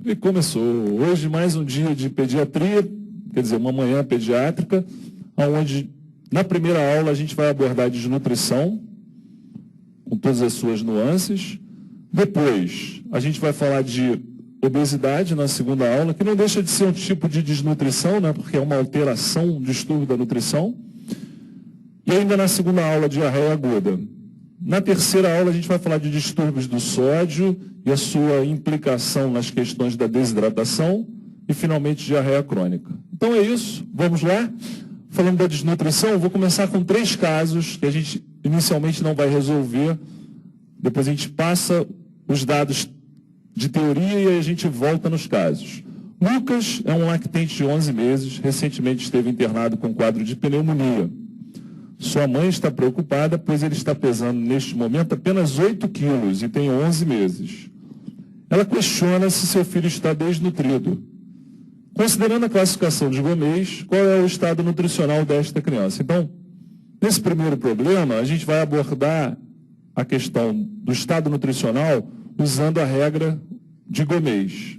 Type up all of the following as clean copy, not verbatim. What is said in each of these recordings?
E começou. Hoje mais um dia de pediatria, quer dizer, uma manhã pediátrica, onde na primeira aula a gente vai abordar a desnutrição, com todas as suas nuances. Depois, a gente vai falar de obesidade na segunda aula, que não deixa de ser um tipo de desnutrição, né, porque é uma alteração, um distúrbio da nutrição. E ainda na segunda aula, diarreia aguda. Na terceira aula, a gente vai falar de distúrbios do sódio e a sua implicação nas questões da desidratação e, finalmente, diarreia crônica. Então é isso, vamos lá. Falando da desnutrição, eu vou começar com 3 casos que a gente inicialmente não vai resolver. Depois a gente passa os dados de teoria e aí a gente volta nos casos. Lucas é um lactente de 11 meses, recentemente esteve internado com quadro de pneumonia. Sua mãe está preocupada, pois ele está pesando, neste momento, apenas 8 quilos e tem 11 meses. Ela questiona se seu filho está desnutrido. Considerando a classificação de Gomes, qual é o estado nutricional desta criança? Então, nesse primeiro problema, a gente vai abordar a questão do estado nutricional usando a regra de Gomes.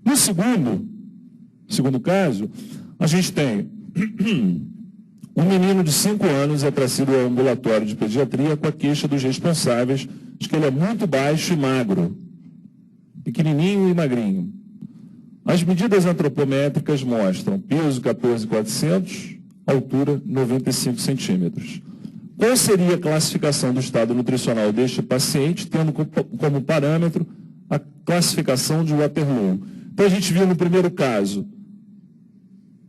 No segundo caso, a gente tem um menino de 5 anos é trazido ao ambulatório de pediatria com a queixa dos responsáveis de que ele é muito baixo e magro, pequenininho e magrinho. As medidas antropométricas mostram peso 14.400, altura 95 centímetros. Qual seria a classificação do estado nutricional deste paciente, tendo como parâmetro a classificação de Waterloo? Então, a gente viu no primeiro caso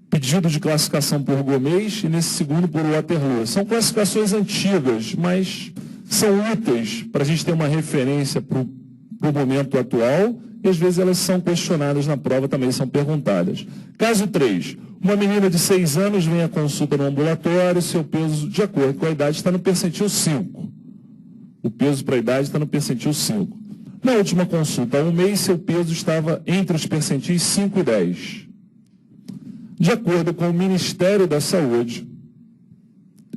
pedido de classificação por Gomes e nesse segundo por Waterloo. São classificações antigas, mas são úteis para a gente ter uma referência para o momento atual e às vezes elas são questionadas na prova, também são perguntadas. Caso 3. Uma menina de 6 anos vem à consulta no ambulatório, seu peso, de acordo com a idade, está no percentil 5. O peso para a idade está no percentil 5. Na última consulta, há um mês, seu peso estava entre os percentis 5 e 10. De acordo com o Ministério da Saúde,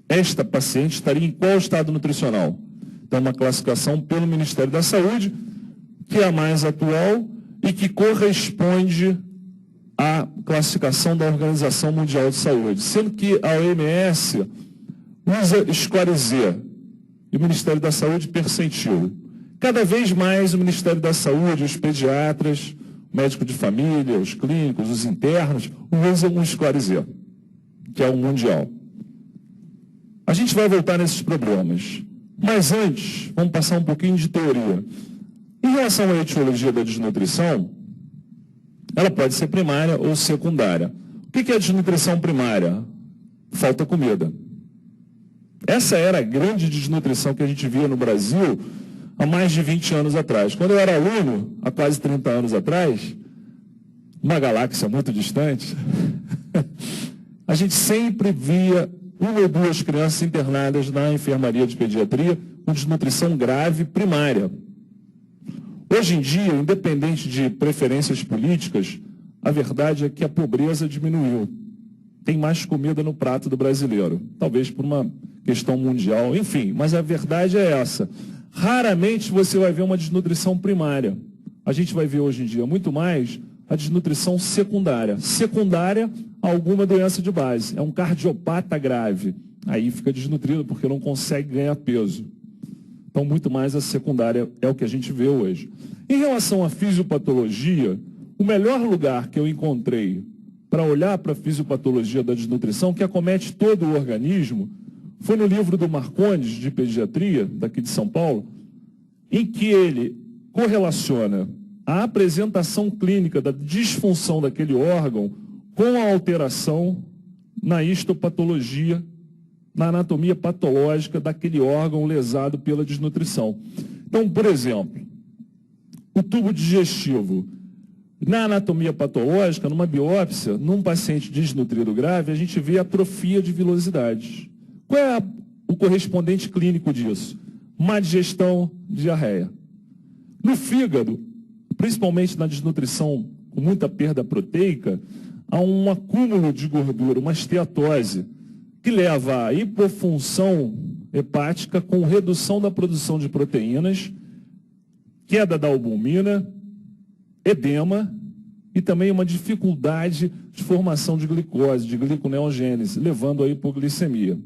esta paciente estaria em qual estado nutricional? Então, uma classificação pelo Ministério da Saúde, que é a mais atual e que corresponde à classificação da Organização Mundial de Saúde, sendo que a OMS usa score Z e o Ministério da Saúde percentil. Cada vez mais o Ministério da Saúde, os pediatras, o médico de família, os clínicos, os internos, usam um score Z, que é o mundial. A gente vai voltar nesses problemas, mas antes, vamos passar um pouquinho de teoria. Em relação à etiologia da desnutrição, ela pode ser primária ou secundária. O que é a desnutrição primária? Falta comida. Essa era a grande desnutrição que a gente via no Brasil há mais de 20 anos atrás. Quando eu era aluno, há quase 30 anos atrás, uma galáxia muito distante, a gente sempre via 1 ou 2 crianças internadas na enfermaria de pediatria com desnutrição grave primária. Hoje em dia, independente de preferências políticas, a verdade é que a pobreza diminuiu. Tem mais comida no prato do brasileiro, talvez por uma questão mundial, enfim, mas a verdade é essa. Raramente você vai ver uma desnutrição primária. A gente vai ver hoje em dia muito mais a desnutrição secundária. Secundária a alguma doença de base. É um cardiopata grave. Aí fica desnutrido porque não consegue ganhar peso. Então, muito mais a secundária é o que a gente vê hoje. Em relação à fisiopatologia, o melhor lugar que eu encontrei para olhar para a fisiopatologia da desnutrição, que acomete todo o organismo, foi no livro do Marcondes, de pediatria, daqui de São Paulo, em que ele correlaciona a apresentação clínica da disfunção daquele órgão com a alteração na histopatologia, na anatomia patológica daquele órgão lesado pela desnutrição. Então, por exemplo, o tubo digestivo. Na anatomia patológica, numa biópsia, num paciente desnutrido grave, a gente vê atrofia de vilosidades. Qual é o correspondente clínico disso? Má digestão, diarreia. No fígado, principalmente na desnutrição com muita perda proteica, há um acúmulo de gordura, uma esteatose, que leva à hipofunção hepática com redução da produção de proteínas queda da albumina, edema e também uma dificuldade de formação de glicose, de gliconeogênese, levando à hipoglicemia.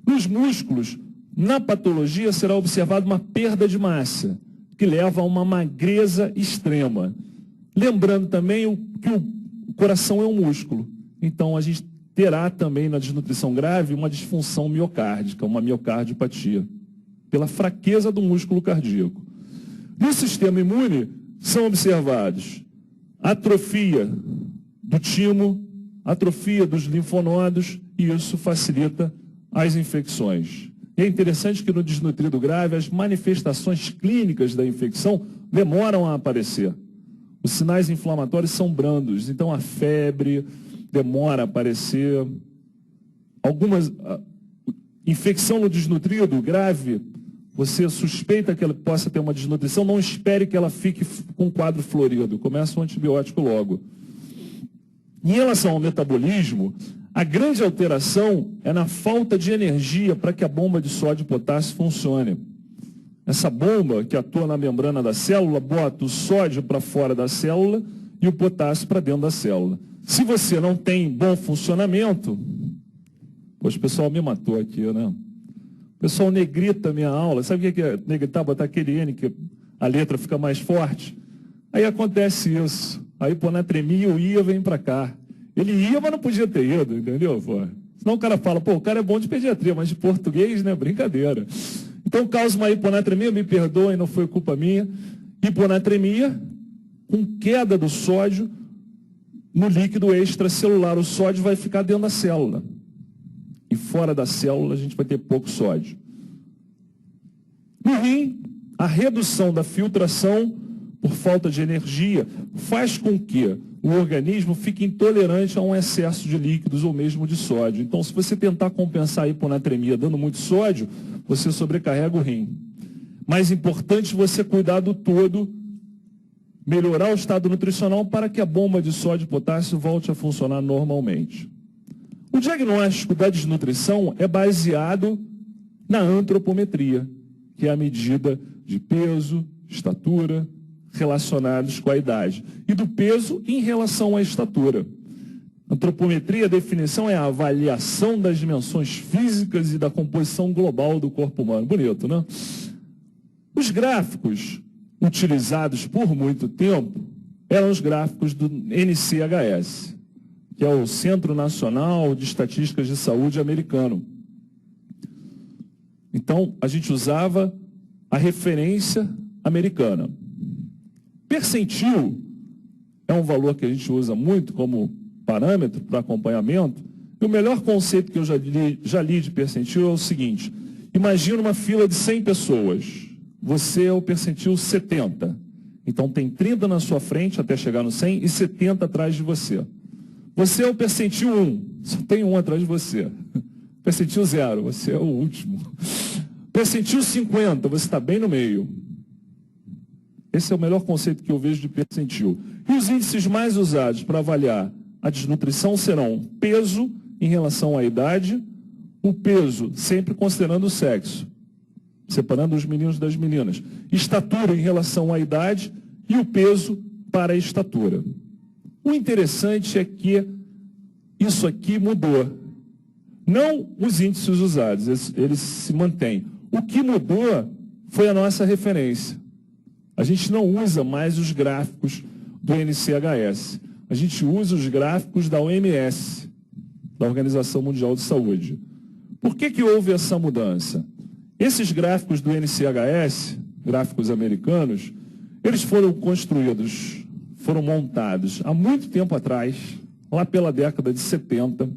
Nos músculos, na patologia, será observada uma perda de massa, que leva a uma magreza extrema. Lembrando também que o coração é um músculo. Então, a gente terá também na desnutrição grave uma disfunção miocárdica, uma miocardiopatia, pela fraqueza do músculo cardíaco. No sistema imune, são observados atrofia do timo, atrofia dos linfonodos, e isso facilita as infecções. E é interessante que no desnutrido grave, as manifestações clínicas da infecção demoram a aparecer. Os sinais inflamatórios são brandos, então a febre demora a aparecer. Infecção no desnutrido grave, você suspeita que ela possa ter uma desnutrição, não espere que ela fique com um quadro florido, começa um antibiótico logo. Em relação ao metabolismo, a grande alteração é na falta de energia para que a bomba de sódio e potássio funcione. Essa bomba que atua na membrana da célula bota o sódio para fora da célula e o potássio para dentro da célula. Se você não tem bom funcionamento, pois o pessoal me matou aqui, né? O pessoal negrita a minha aula. Sabe o que é negritar? Botar aquele N que a letra fica mais forte. Aí acontece isso. A hiponatremia, o ia vem para cá. Ele ia, mas não podia ter ido, entendeu? Pô? Senão o cara fala, pô, o cara é bom de pediatria, mas de português, né? Brincadeira. Então causa uma hiponatremia, me perdoem, não foi culpa minha. Hiponatremia com queda do sódio no líquido extracelular. O sódio vai ficar dentro da célula. E fora da célula a gente vai ter pouco sódio. No rim, a redução da filtração por falta de energia faz com que o organismo fique intolerante a um excesso de líquidos ou mesmo de sódio. Então, se você tentar compensar a hiponatremia dando muito sódio, você sobrecarrega o rim. Mais importante você cuidar do todo, melhorar o estado nutricional para que a bomba de sódio e potássio volte a funcionar normalmente. O diagnóstico da desnutrição é baseado na antropometria, que é a medida de peso, estatura, relacionados com a idade, e do peso em relação à estatura. Antropometria, a definição é a avaliação das dimensões físicas e da composição global do corpo humano. Bonito, né? Os gráficos utilizados por muito tempo eram os gráficos do NCHS, que é o Centro Nacional de Estatísticas de Saúde americano. Então, a gente usava a referência americana. Percentil é um valor que a gente usa muito como parâmetro para acompanhamento. E o melhor conceito que eu já li de percentil é o seguinte: imagina uma fila de 100 pessoas. Você é o percentil 70. Então tem 30 na sua frente até chegar no 100 e 70 atrás de você. Você é o percentil 1, só tem um atrás de você. Percentil 0, você é o último. Percentil 50, você está bem no meio. Esse é o melhor conceito que eu vejo de percentil. E os índices mais usados para avaliar a desnutrição serão peso em relação à idade, o peso sempre considerando o sexo, separando os meninos das meninas, estatura em relação à idade e o peso para a estatura. O interessante é que isso aqui mudou. Não os índices usados, eles se mantêm. O que mudou foi a nossa referência. A gente não usa mais os gráficos do NCHS. A gente usa os gráficos da OMS, da Organização Mundial de Saúde. Por que houve essa mudança? Esses gráficos do NCHS, gráficos americanos, eles foram construídos, foram montados há muito tempo atrás, lá pela década de 70,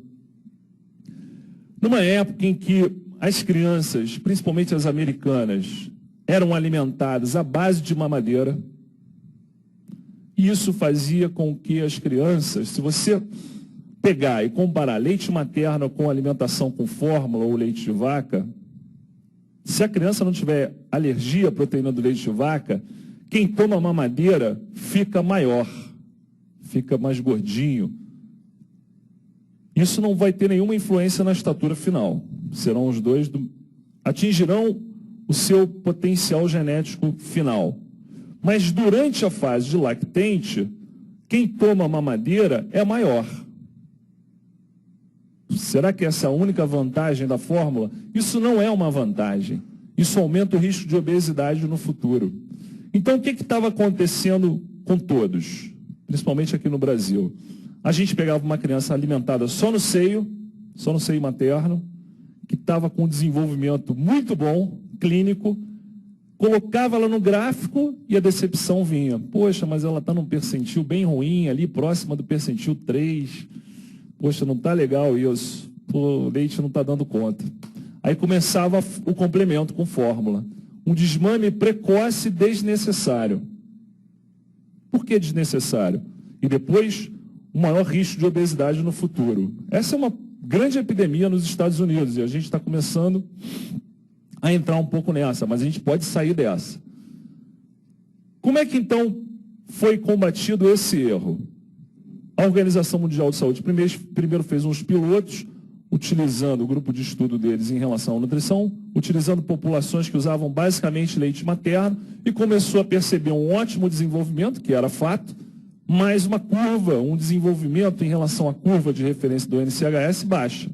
numa época em que as crianças, principalmente as americanas, eram alimentadas à base de mamadeira. E isso fazia com que as crianças, se você pegar e comparar leite materno com alimentação com fórmula ou leite de vaca, se a criança não tiver alergia à proteína do leite de vaca, quem toma mamadeira fica maior, fica mais gordinho. Isso não vai ter nenhuma influência na estatura final. Serão os dois, atingirão o seu potencial genético final. Mas durante a fase de lactente, quem toma mamadeira é maior. Será que essa é a única vantagem da fórmula? Isso não é uma vantagem. Isso aumenta o risco de obesidade no futuro. Então, o que estava acontecendo com todos, principalmente aqui no Brasil? A gente pegava uma criança alimentada só no seio materno, que estava com um desenvolvimento muito bom, clínico, colocava ela no gráfico e a decepção vinha. Poxa, mas ela está num percentil bem ruim, ali próxima do percentil 3. Poxa, não está legal isso. O leite não está dando conta. Aí começava o complemento com fórmula. Um desmame precoce desnecessário. Por que desnecessário? E depois, o maior risco de obesidade no futuro. Essa é uma grande epidemia nos Estados Unidos e a gente está começando a entrar um pouco nessa, mas a gente pode sair dessa. Como é que então foi combatido esse erro? A Organização Mundial de Saúde primeiro fez uns pilotos, utilizando o grupo de estudo deles em relação à nutrição, utilizando populações que usavam basicamente leite materno, e começou a perceber um ótimo desenvolvimento, que era fato, mas uma curva, um desenvolvimento em relação à curva de referência do NCHS baixa.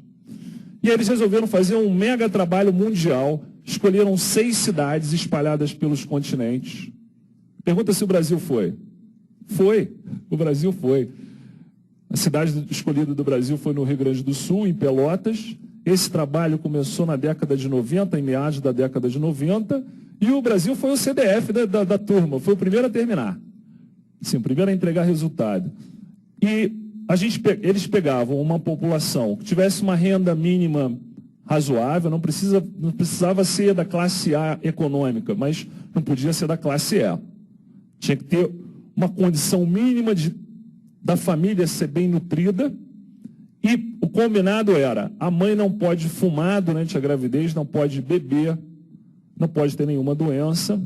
E aí eles resolveram fazer um mega trabalho mundial, escolheram 6 cidades espalhadas pelos continentes. Pergunta se o Brasil foi. Foi, o Brasil foi. A cidade escolhida do Brasil foi no Rio Grande do Sul, em Pelotas. Esse trabalho começou na década de 90, em meados da década de 90, e o Brasil foi o CDF da turma, foi o primeiro a terminar. Sim, o primeiro a entregar resultado. E eles pegavam uma população que tivesse uma renda mínima razoável, não precisava ser da classe A econômica, mas não podia ser da classe E. Tinha que ter uma condição mínima da família ser bem nutrida, e o combinado era: a mãe não pode fumar durante a gravidez, não pode beber, não pode ter nenhuma doença,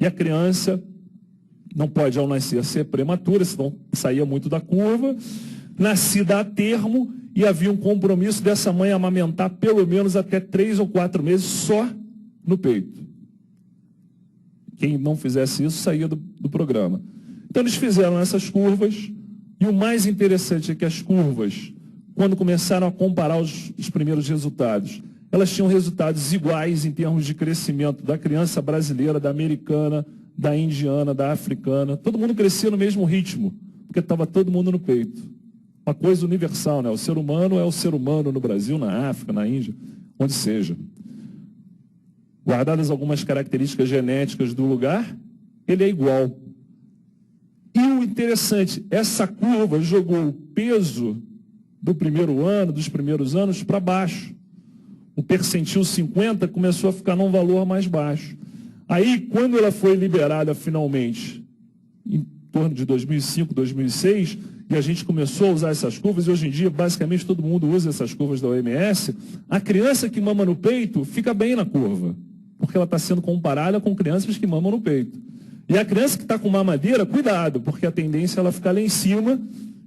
e a criança não pode, ao nascer, ser prematura, senão saía muito da curva, nascida a termo, e havia um compromisso dessa mãe amamentar pelo menos até 3 ou 4 meses só no peito. Quem não fizesse isso saía do programa. Então eles fizeram essas curvas, e o mais interessante é que as curvas, quando começaram a comparar os primeiros resultados, elas tinham resultados iguais em termos de crescimento da criança brasileira, da americana, da indiana, da africana. Todo mundo crescia no mesmo ritmo, porque estava todo mundo no peito. Uma coisa universal, né? O ser humano é o ser humano no Brasil, na África, na Índia, onde seja. Guardadas algumas características genéticas do lugar, ele é igual. E o interessante, essa curva jogou o peso do primeiro ano, dos primeiros anos, para baixo. O percentil 50 começou a ficar num valor mais baixo. Aí, quando ela foi liberada finalmente, em torno de 2005, 2006, e a gente começou a usar essas curvas, e hoje em dia, basicamente, todo mundo usa essas curvas da OMS, a criança que mama no peito fica bem na curva, porque ela está sendo comparada com crianças que mamam no peito. E a criança que está com mamadeira, cuidado, porque a tendência é ela ficar lá em cima,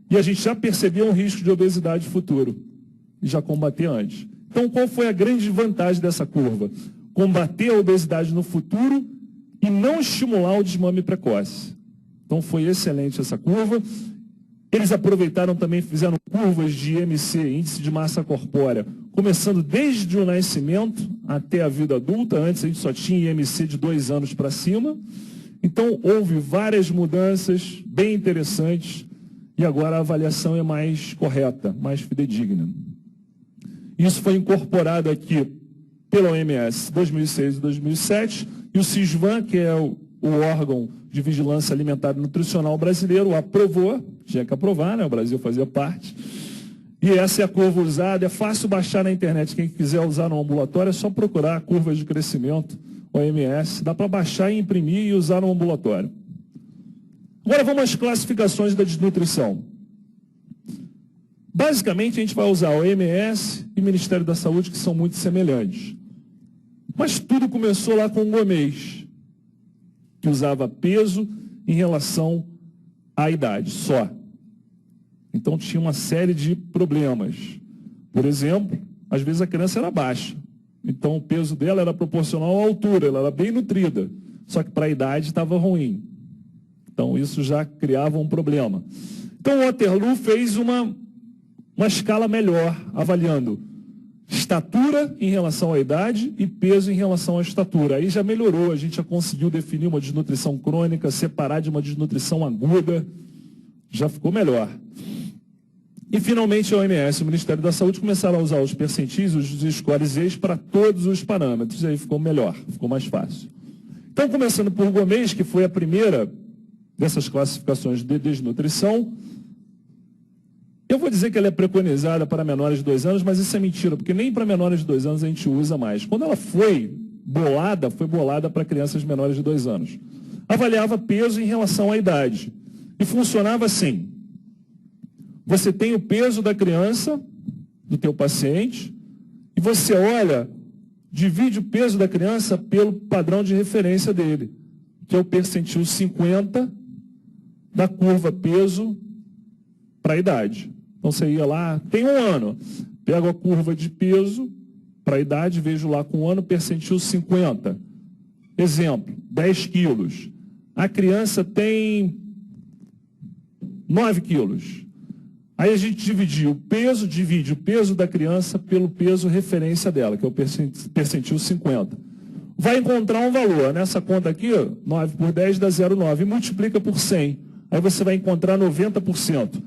e a gente já percebeu um risco de obesidade futuro, e já combater antes. Então, qual foi a grande vantagem dessa curva? Combater a obesidade no futuro e não estimular o desmame precoce. Então, foi excelente essa curva. Eles aproveitaram também, fizeram curvas de IMC, Índice de Massa Corpórea, começando desde o nascimento até a vida adulta. Antes a gente só tinha IMC de 2 anos para cima. Então, houve várias mudanças bem interessantes e agora a avaliação é mais correta, mais fidedigna. Isso foi incorporado aqui pela OMS 2006 e 2007, e o CISVAN, que é o órgão de vigilância alimentar e nutricional brasileiro, aprovou, tinha que aprovar, né? O Brasil fazia parte, e essa é a curva usada, é fácil baixar na internet, quem quiser usar no ambulatório é só procurar curvas de crescimento, OMS, dá para baixar e imprimir e usar no ambulatório. Agora vamos às classificações da desnutrição. Basicamente, a gente vai usar o OMS e o Ministério da Saúde, que são muito semelhantes. Mas tudo começou lá com o Gomes, que usava peso em relação à idade, só. Então, tinha uma série de problemas. Por exemplo, às vezes a criança era baixa, Então o peso dela era proporcional à altura, ela era bem nutrida. Só que para a idade estava ruim. Então isso já criava um problema. Então o Waterloo fez uma escala melhor, avaliando estatura em relação à idade e peso em relação à estatura. Aí já melhorou, a gente já conseguiu definir uma desnutrição crônica, separar de uma desnutrição aguda, já ficou melhor. E finalmente a OMS e o Ministério da Saúde começaram a usar os percentis, os scores para todos os parâmetros, e aí ficou melhor, ficou mais fácil. Então, começando por Gomes, que foi a primeira dessas classificações de desnutrição, eu vou dizer que ela é preconizada para menores de 2 anos, mas isso é mentira, porque nem para menores de 2 anos a gente usa mais. Quando ela foi bolada para crianças menores de 2 anos. Avaliava peso em relação à idade. E funcionava assim. Você tem o peso da criança, do teu paciente, e você olha, divide o peso da criança pelo padrão de referência dele, que é o percentil 50 da curva peso para a idade. Então você ia lá, tem 1 ano, pego a curva de peso para a idade, vejo lá com 1 ano, percentil 50. Exemplo, 10 quilos. A criança tem 9 quilos. Aí a gente divide o peso da criança pelo peso referência dela, que é o percentil 50. Vai encontrar um valor. Nessa conta aqui, 9 por 10 dá 0,9. E multiplica por 100. Aí você vai encontrar 90%.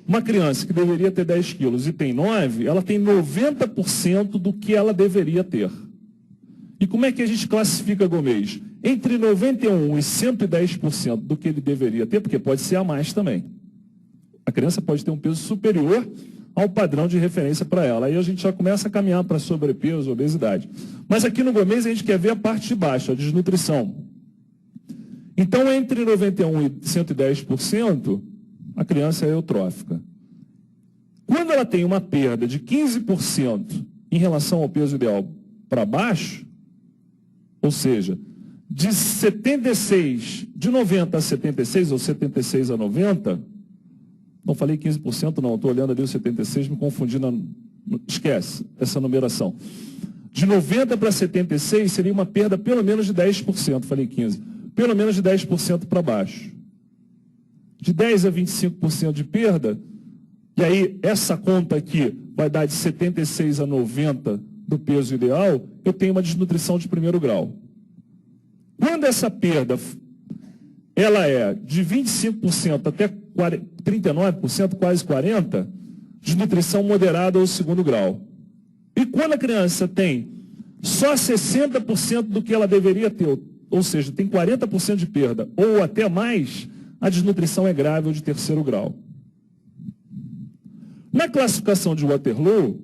Uma criança que deveria ter 10 quilos e tem 9, ela tem 90% do que ela deveria ter. E como é que a gente classifica Gomes? Entre 91% e 110% do que ele deveria ter, porque pode ser a mais também. A criança pode ter um peso superior ao padrão de referência para ela. Aí a gente já começa a caminhar para sobrepeso, obesidade. Mas aqui no Gomes a gente quer ver a parte de baixo, a desnutrição. Então, entre 91% e 110%, a criança é eutrófica. Quando ela tem uma perda de 15% em relação ao peso ideal para baixo, ou seja, de 90 a 76 ou 76 a 90, não falei 15% não, estou olhando ali o 76, me confundi, esquece essa numeração. De 90 para 76 seria uma perda pelo menos de 10%, falei 15%, pelo menos de 10% para baixo. De 10 a 25% de perda, e aí essa conta aqui vai dar de 76 a 90 do peso ideal, eu tenho uma desnutrição de primeiro grau. Quando essa perda ela é de 25% até 39%, quase 40%, desnutrição moderada ou segundo grau. E quando a criança tem só 60% do que ela deveria ter, ou seja, tem 40% de perda ou até mais, a desnutrição é grave ou de terceiro grau. Na classificação de Waterloo,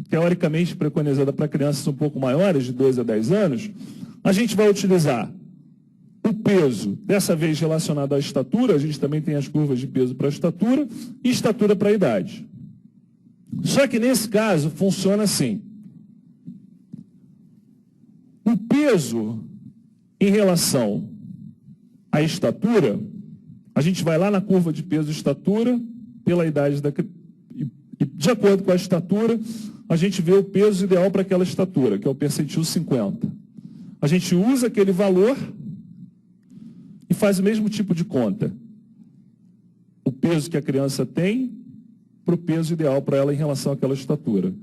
teoricamente preconizada para crianças um pouco maiores, de 2 a 10 anos, a gente vai utilizar o peso, dessa vez relacionado à estatura, a gente também tem as curvas de peso para a estatura, e estatura para a idade. Só que nesse caso funciona assim. O peso em relação à estatura, a gente vai lá na curva de peso e estatura, pela idade da criança, e de acordo com a estatura, a gente vê o peso ideal para aquela estatura, que é o percentil 50. A gente usa aquele valor e faz o mesmo tipo de conta. O peso que a criança tem para o peso ideal para ela em relação àquela estatura.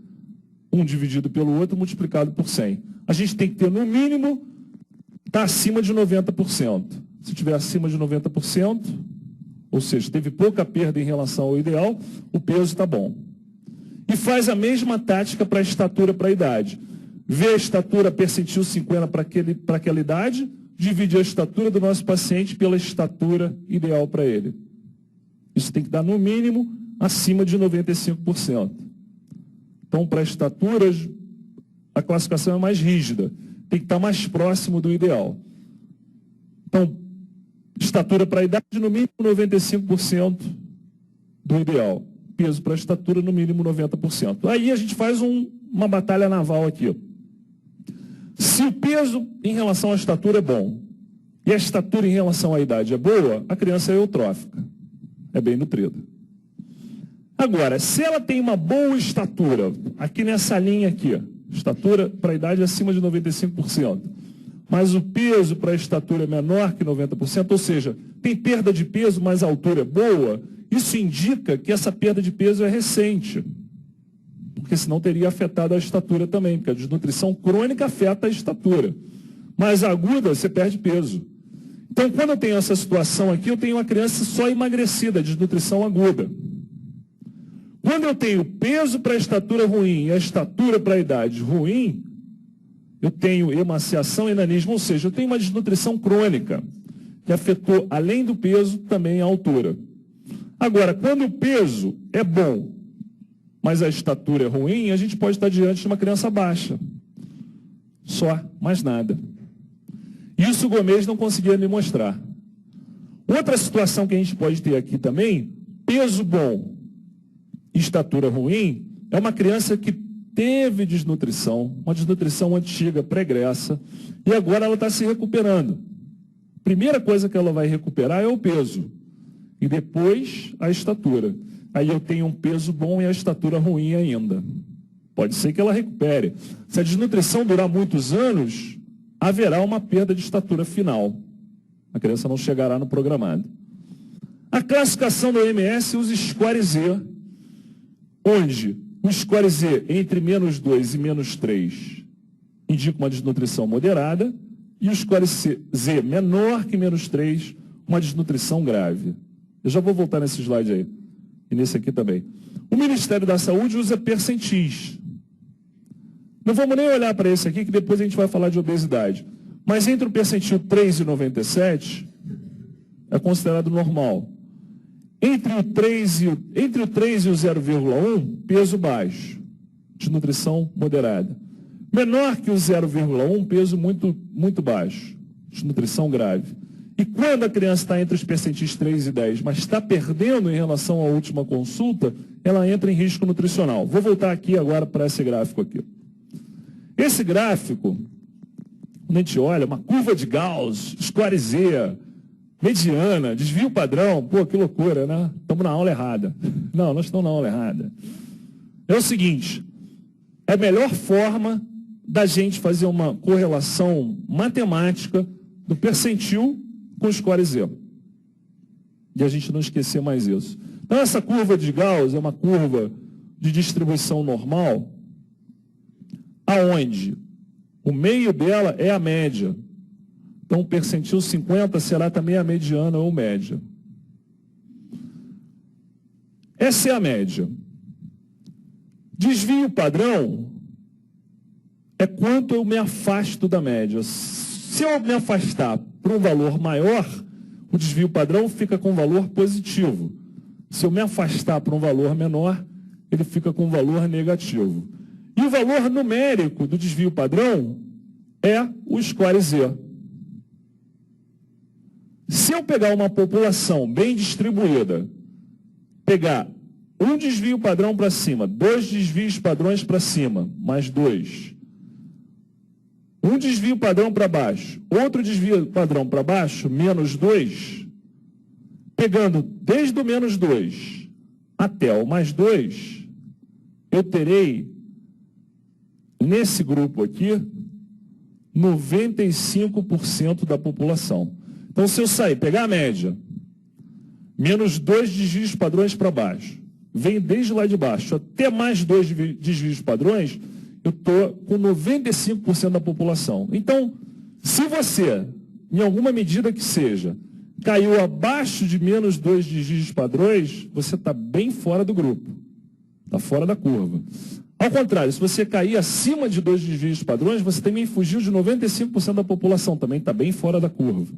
Um dividido pelo outro, multiplicado por 100. A gente tem que ter, no mínimo, estar acima de 90%. Se tiver acima de 90%, ou seja, teve pouca perda em relação ao ideal, o peso está bom. E faz a mesma tática para a estatura, para a idade. Vê a estatura percentil 50 para aquela idade, divide a estatura do nosso paciente pela estatura ideal para ele. Isso tem que dar, no mínimo, acima de 95%. Então, para estaturas, a classificação é mais rígida. Tem que estar mais próximo do ideal. Então, estatura para a idade, no mínimo 95% do ideal. Peso para a estatura, no mínimo 90%. Aí a gente faz uma batalha naval aqui. Se o peso em relação à estatura é bom, e a estatura em relação à idade é boa, a criança é eutrófica. É bem nutrida. Agora, se ela tem uma boa estatura, aqui nessa linha aqui, Estatura para a idade acima de 95%. Mas o peso para a estatura é menor que 90%, ou seja, tem perda de peso, mas a altura é boa. Isso indica que essa perda de peso é recente, porque senão teria afetado a estatura também, porque a desnutrição crônica afeta a estatura. Mas a aguda, você perde peso. Então, quando eu tenho essa situação aqui, eu tenho uma criança só emagrecida, desnutrição aguda. Quando eu tenho peso para a estatura ruim e a estatura para a idade ruim, eu tenho emaciação e enanismo, ou seja, eu tenho uma desnutrição crônica, que afetou, além do peso, também a altura. Agora, quando o peso é bom, mas a estatura é ruim, a gente pode estar diante de uma criança baixa. Só, mais nada. Isso o Gomes não conseguia me mostrar. Outra situação que a gente pode ter aqui também, peso bom e estatura ruim, é uma criança que teve desnutrição, uma desnutrição antiga, pregressa, e agora ela está se recuperando. Primeira coisa que ela vai recuperar é o peso, e depois a estatura. Aí eu tenho um peso bom e a estatura ruim ainda. Pode ser que ela recupere. Se a desnutrição durar muitos anos, haverá uma perda de estatura final. A criança não chegará no programado. A classificação do OMS usa score Z, onde o score Z entre -2 e -3 indica uma desnutrição moderada e o score Z menor que -3, uma desnutrição grave. Eu já vou voltar nesse slide aí. E nesse aqui também. O Ministério da Saúde usa percentis. Não vamos nem olhar para esse aqui, que depois a gente vai falar de obesidade. Mas entre o percentil 3 e 97, é considerado normal. Entre o 3 e o 0,1, peso baixo, desnutrição moderada. Menor que o 0,1, peso muito baixo, desnutrição grave. E quando a criança está entre os percentis 3 e 10, mas está perdendo em relação à última consulta, ela entra em risco nutricional. Vou voltar aqui agora para esse gráfico aqui. Esse gráfico, quando a gente olha, uma curva de Gauss, score Z, mediana, desvio padrão, pô, que loucura, né? Estamos na aula errada. Não, nós estamos na aula errada. É o seguinte, é a melhor forma da gente fazer uma correlação matemática do percentil com o score Z. E a gente não esquecer mais isso. Então, essa curva de Gauss é uma curva de distribuição normal, aonde o meio dela é a média. Então, o percentil 50 será também a mediana ou média. Essa é a média. Desvio padrão é quanto eu me afasto da média. Se eu me afastar para um valor maior, o desvio padrão fica com valor positivo. Se eu me afastar para um valor menor, ele fica com valor negativo. E o valor numérico do desvio padrão é o score Z. Se eu pegar uma população bem distribuída, pegar um desvio padrão para cima, 2 desvios padrões para cima, mais 2, um desvio padrão para baixo, outro desvio padrão para baixo, menos 2, pegando desde o menos 2 até o mais 2, eu terei, nesse grupo aqui, 95% da população. Então, se eu sair, pegar a média, menos 2 desvios padrões para baixo, vem desde lá de baixo até mais 2 desvios padrões, eu estou com 95% da população. Então, se você, em alguma medida que seja, caiu abaixo de menos 2 desvios padrões, você está bem fora do grupo. Está fora da curva. Ao contrário, se você cair acima de 2 desvios padrões, você também fugiu de 95% da população, também está bem fora da curva.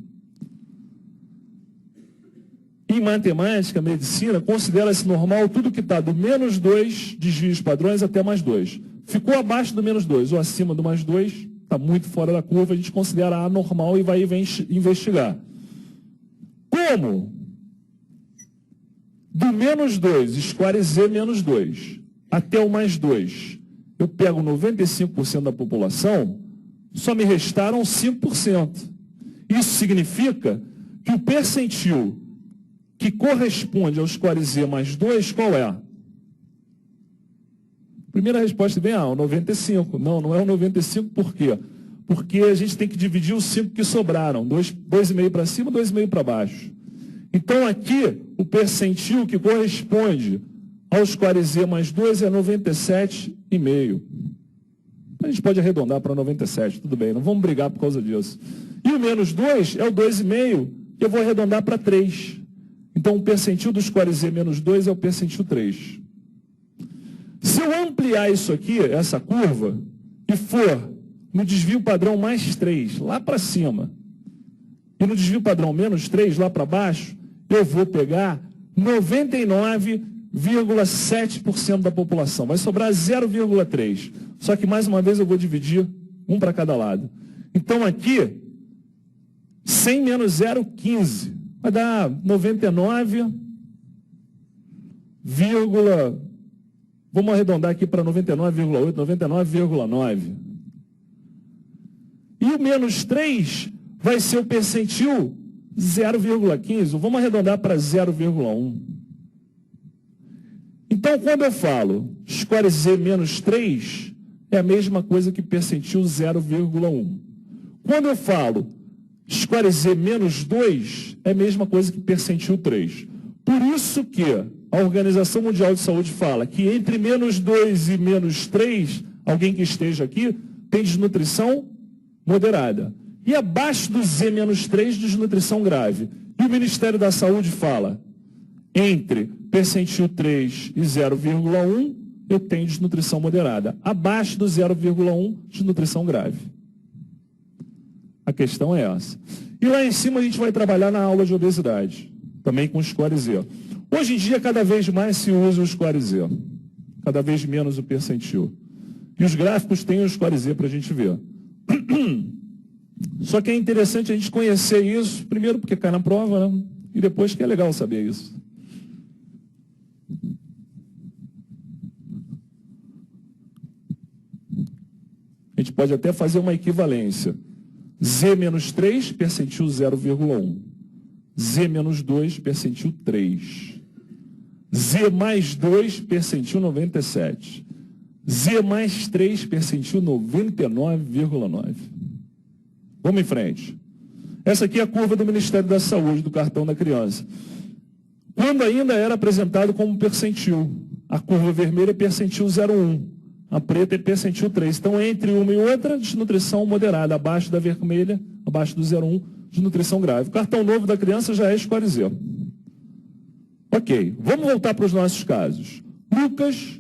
Em matemática, medicina, considera-se normal tudo que está do menos 2 desvios padrões até mais 2. Ficou abaixo do menos 2 ou acima do mais 2, está muito fora da curva, a gente considera anormal e vai investigar. Como? Do menos 2, score Z menos 2, até o mais 2, eu pego 95% da população, só me restaram 5%. Isso significa que o percentil que corresponde ao score Z mais 2, qual é? Primeira resposta vem, o 95. Não, não é o 95, por quê? Porque a gente tem que dividir os 5 que sobraram, 2,5 para cima, 2,5 para baixo. Então aqui, o percentil que corresponde ao score Z mais 2 é 97,5. A gente pode arredondar para 97, tudo bem, não vamos brigar por causa disso. E o menos 2 é o 2,5, que eu vou arredondar para 3. Então o percentil do score Z menos 2 é o percentil 3. Se eu ampliar isso aqui, essa curva, e for no desvio padrão mais 3, lá para cima, e no desvio padrão menos 3, lá para baixo, eu vou pegar 99,7% da população. Vai sobrar 0,3. Só que, mais uma vez, eu vou dividir um para cada lado. Então, aqui, 100 menos 0, 15. Vai dar 99, vamos arredondar aqui para 99,8, 99,9. E o menos 3 vai ser o percentil 0,15. Vamos arredondar para 0,1. Então, quando eu falo score Z menos 3, é a mesma coisa que percentil 0,1. Quando eu falo score Z menos 2, é a mesma coisa que percentil 3. Por isso que a Organização Mundial de Saúde fala que entre menos 2 e menos 3, alguém que esteja aqui tem desnutrição moderada. E abaixo do Z menos 3, desnutrição grave. E o Ministério da Saúde fala, entre percentil 3 e 0,1, eu tenho desnutrição moderada. Abaixo do 0,1, desnutrição grave. A questão é essa. E lá em cima a gente vai trabalhar na aula de obesidade, também com o score Z. Hoje em dia, cada vez mais se usa o score Z, cada vez menos o percentil. E os gráficos têm o score Z para a gente ver. Só que é interessante a gente conhecer isso, primeiro porque cai na prova, né? E depois que é legal saber isso. A gente pode até fazer uma equivalência. Z menos 3, percentil 0,1. Z menos 2, percentil 3. Z mais 2, percentil 97. Z mais 3, percentil 99,9. Vamos em frente. Essa aqui é a curva do Ministério da Saúde, do cartão da criança. Quando ainda era apresentado como percentil, a curva vermelha é percentil 0,1. A preta é percentil 3. Então, entre uma e outra, desnutrição moderada. Abaixo da vermelha, abaixo do 0,1, desnutrição grave. O cartão novo da criança já é score Z. Ok, vamos voltar para os nossos casos. Lucas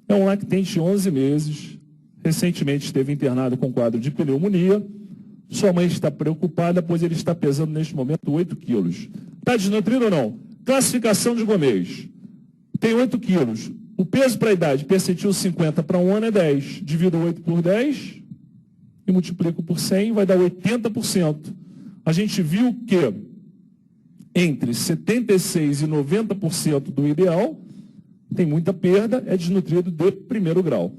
é um lactente de 11 meses. Recentemente esteve internado com quadro de pneumonia. Sua mãe está preocupada, pois ele está pesando neste momento 8 quilos. Está desnutrido ou não? Classificação de Gomes. Tem 8 quilos. O peso para a idade, percentil 50 para um ano é 10. Divido 8 por 10 e multiplico por 100, vai dar 80%. A gente viu que entre 76% e 90% do ideal, tem muita perda, é desnutrido de primeiro grau.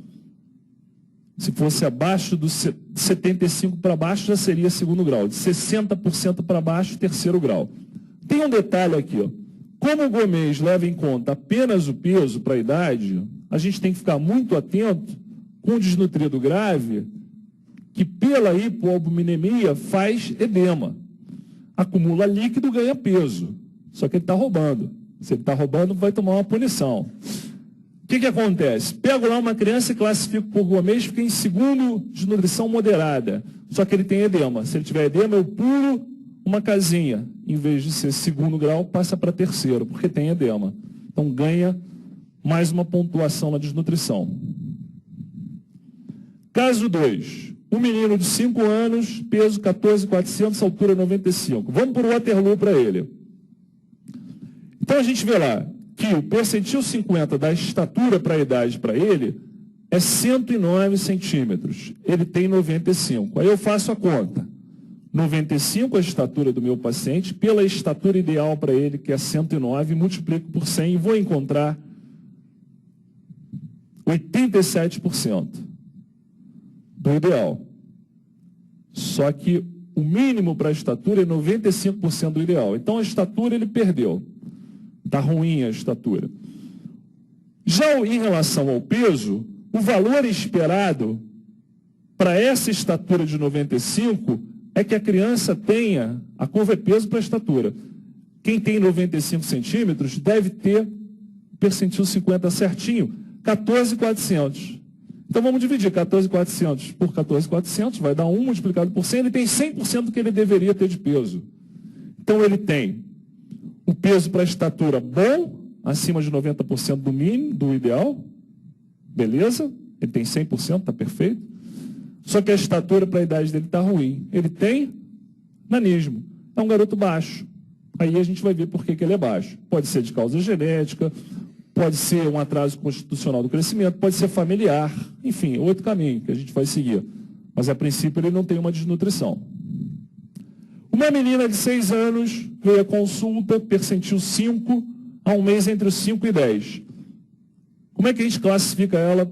Se fosse abaixo do 75 para baixo, já seria segundo grau. De 60% para baixo, terceiro grau. Tem um detalhe aqui, ó. Como o Gomes leva em conta apenas o peso para a idade, a gente tem que ficar muito atento com o desnutrido grave, que pela hipoalbuminemia faz edema. Acumula líquido, ganha peso. Só que ele está roubando. Se ele está roubando, vai tomar uma punição. O que acontece? Pego lá uma criança e classifico por Gomes, fica em segundo desnutrição moderada. Só que ele tem edema. Se ele tiver edema, eu pulo uma casinha. Em vez de ser segundo grau, passa para terceiro, porque tem edema. Então ganha mais uma pontuação na desnutrição. Caso 2. Um menino de 5 anos, peso 14.400, altura 95. Vamos por Waterloo para ele. Então a gente vê lá que o percentil 50 da estatura para a idade para ele é 109 centímetros. Ele tem 95. Aí eu faço a conta. 95 a estatura do meu paciente, pela estatura ideal para ele, que é 109, multiplico por 100 e vou encontrar 87% do ideal. Só que o mínimo para a estatura é 95% do ideal. Então a estatura ele perdeu. Está ruim a estatura. Já em relação ao peso, o valor esperado para essa estatura de 95 é que a criança tenha, a curva é peso para a estatura. Quem tem 95 centímetros deve ter percentil 50 certinho, 14.400. Então vamos dividir 14.400 por 14.400, vai dar 1 multiplicado por 100, ele tem 100% do que ele deveria ter de peso. Então ele tem o peso para a estatura bom, acima de 90% do mínimo, do ideal, beleza, ele tem 100%, está perfeito. Só que a estatura para a idade dele está ruim. Ele tem nanismo, é um garoto baixo. Aí a gente vai ver por que ele é baixo. Pode ser de causa genética, pode ser um atraso constitucional do crescimento, pode ser familiar, enfim, outro caminho que a gente vai seguir. Mas, a princípio, ele não tem uma desnutrição. Uma menina de 6 anos veio à consulta, percentil 5, há um mês entre os 5 e 10. Como é que a gente classifica ela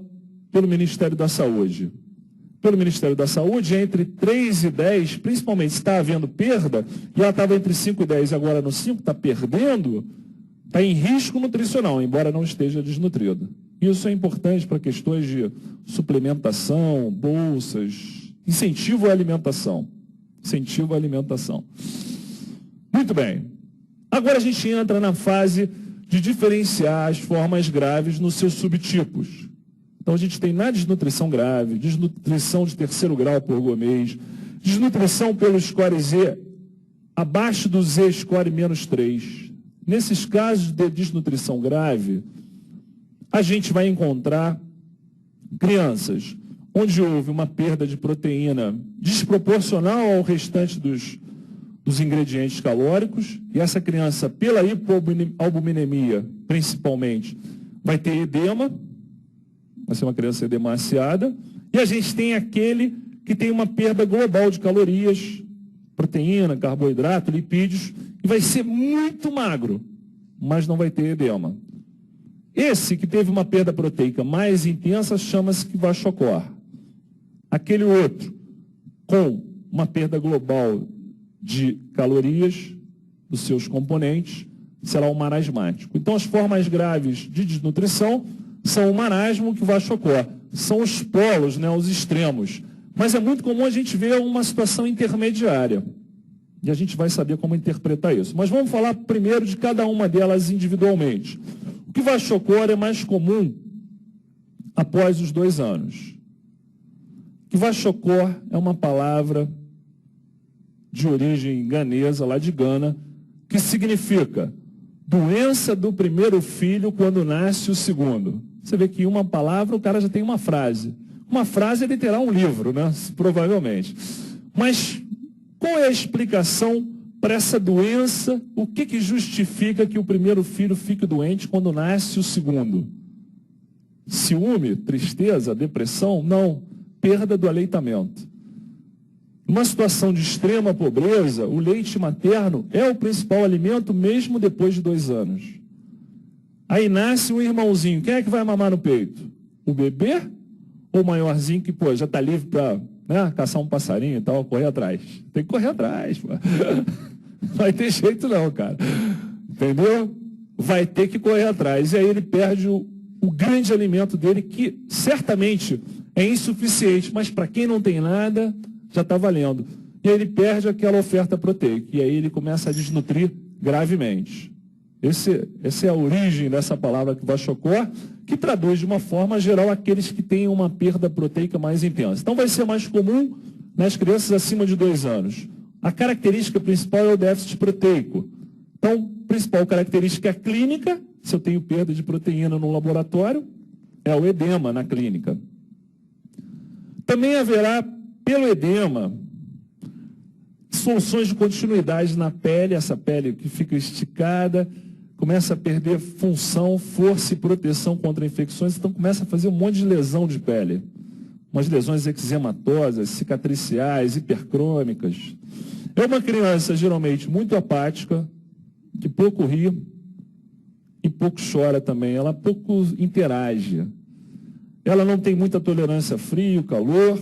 pelo Ministério da Saúde? Pelo Ministério da Saúde, entre 3 e 10, principalmente se está havendo perda, e ela estava entre 5 e 10, agora no 5 está perdendo, está em risco nutricional, embora não esteja desnutrida. Isso é importante para questões de suplementação, bolsas, incentivo à alimentação. Incentivo à alimentação. Muito bem. Agora a gente entra na fase de diferenciar as formas graves nos seus subtipos. Então a gente tem na desnutrição grave, desnutrição de 3º grau por Gomes, desnutrição pelo score Z abaixo do Z-score -3. Nesses casos de desnutrição grave, a gente vai encontrar crianças onde houve uma perda de proteína desproporcional ao restante dos ingredientes calóricos, e essa criança, pela hipoalbuminemia, principalmente, vai ter edema, vai ser uma criança edemaciada, e a gente tem aquele que tem uma perda global de calorias, proteína, carboidrato, lipídios, e vai ser muito magro, mas não vai ter edema. Esse que teve uma perda proteica mais intensa chama-se Kwashiorkor. Aquele outro, com uma perda global de calorias dos seus componentes, será o marasmático. Então, as formas graves de desnutrição são o marasmo e o Kwashiorkor. São os polos, né, os extremos. Mas é muito comum a gente ver uma situação intermediária. E a gente vai saber como interpretar isso. Mas vamos falar primeiro de cada uma delas individualmente. O Kwashiorkor é mais comum após os 2 anos. Kwashiorkor é uma palavra de origem ganesa, lá de Gana, que significa doença do primeiro filho quando nasce o segundo. Você vê que em uma palavra o cara já tem uma frase. Uma frase ele terá um livro, né? Provavelmente. Mas qual é a explicação para essa doença? O que justifica que o primeiro filho fique doente quando nasce o segundo? Ciúme, tristeza, depressão? Não. Perda do aleitamento. Numa situação de extrema pobreza, o leite materno é o principal alimento mesmo depois de 2 anos. Aí nasce um irmãozinho. Quem é que vai mamar no peito? O bebê ou o maiorzinho que, pô, já está livre para, né, caçar um passarinho e tal, correr atrás? Tem que correr atrás, pô. Não vai ter jeito não, cara. Entendeu? Vai ter que correr atrás. E aí ele perde o grande alimento dele, que certamente é insuficiente, mas para quem não tem nada, já está valendo. E aí ele perde aquela oferta proteica. E aí ele começa a desnutrir gravemente. Essa é a origem dessa palavra Kwashiorkor, que traduz de uma forma geral aqueles que têm uma perda proteica mais intensa. Então vai ser mais comum nas crianças acima de 2 anos. A característica principal é o déficit proteico. Então, a principal característica clínica, se eu tenho perda de proteína no laboratório, é o edema na clínica. Também haverá, pelo edema, soluções de continuidade na pele, essa pele que fica esticada, começa a perder função, força e proteção contra infecções, então começa a fazer um monte de lesão de pele. Umas lesões eczematosas, cicatriciais, hipercrômicas. É uma criança geralmente muito apática, que pouco ri e pouco chora também. Ela pouco interage. Ela não tem muita tolerância a frio, calor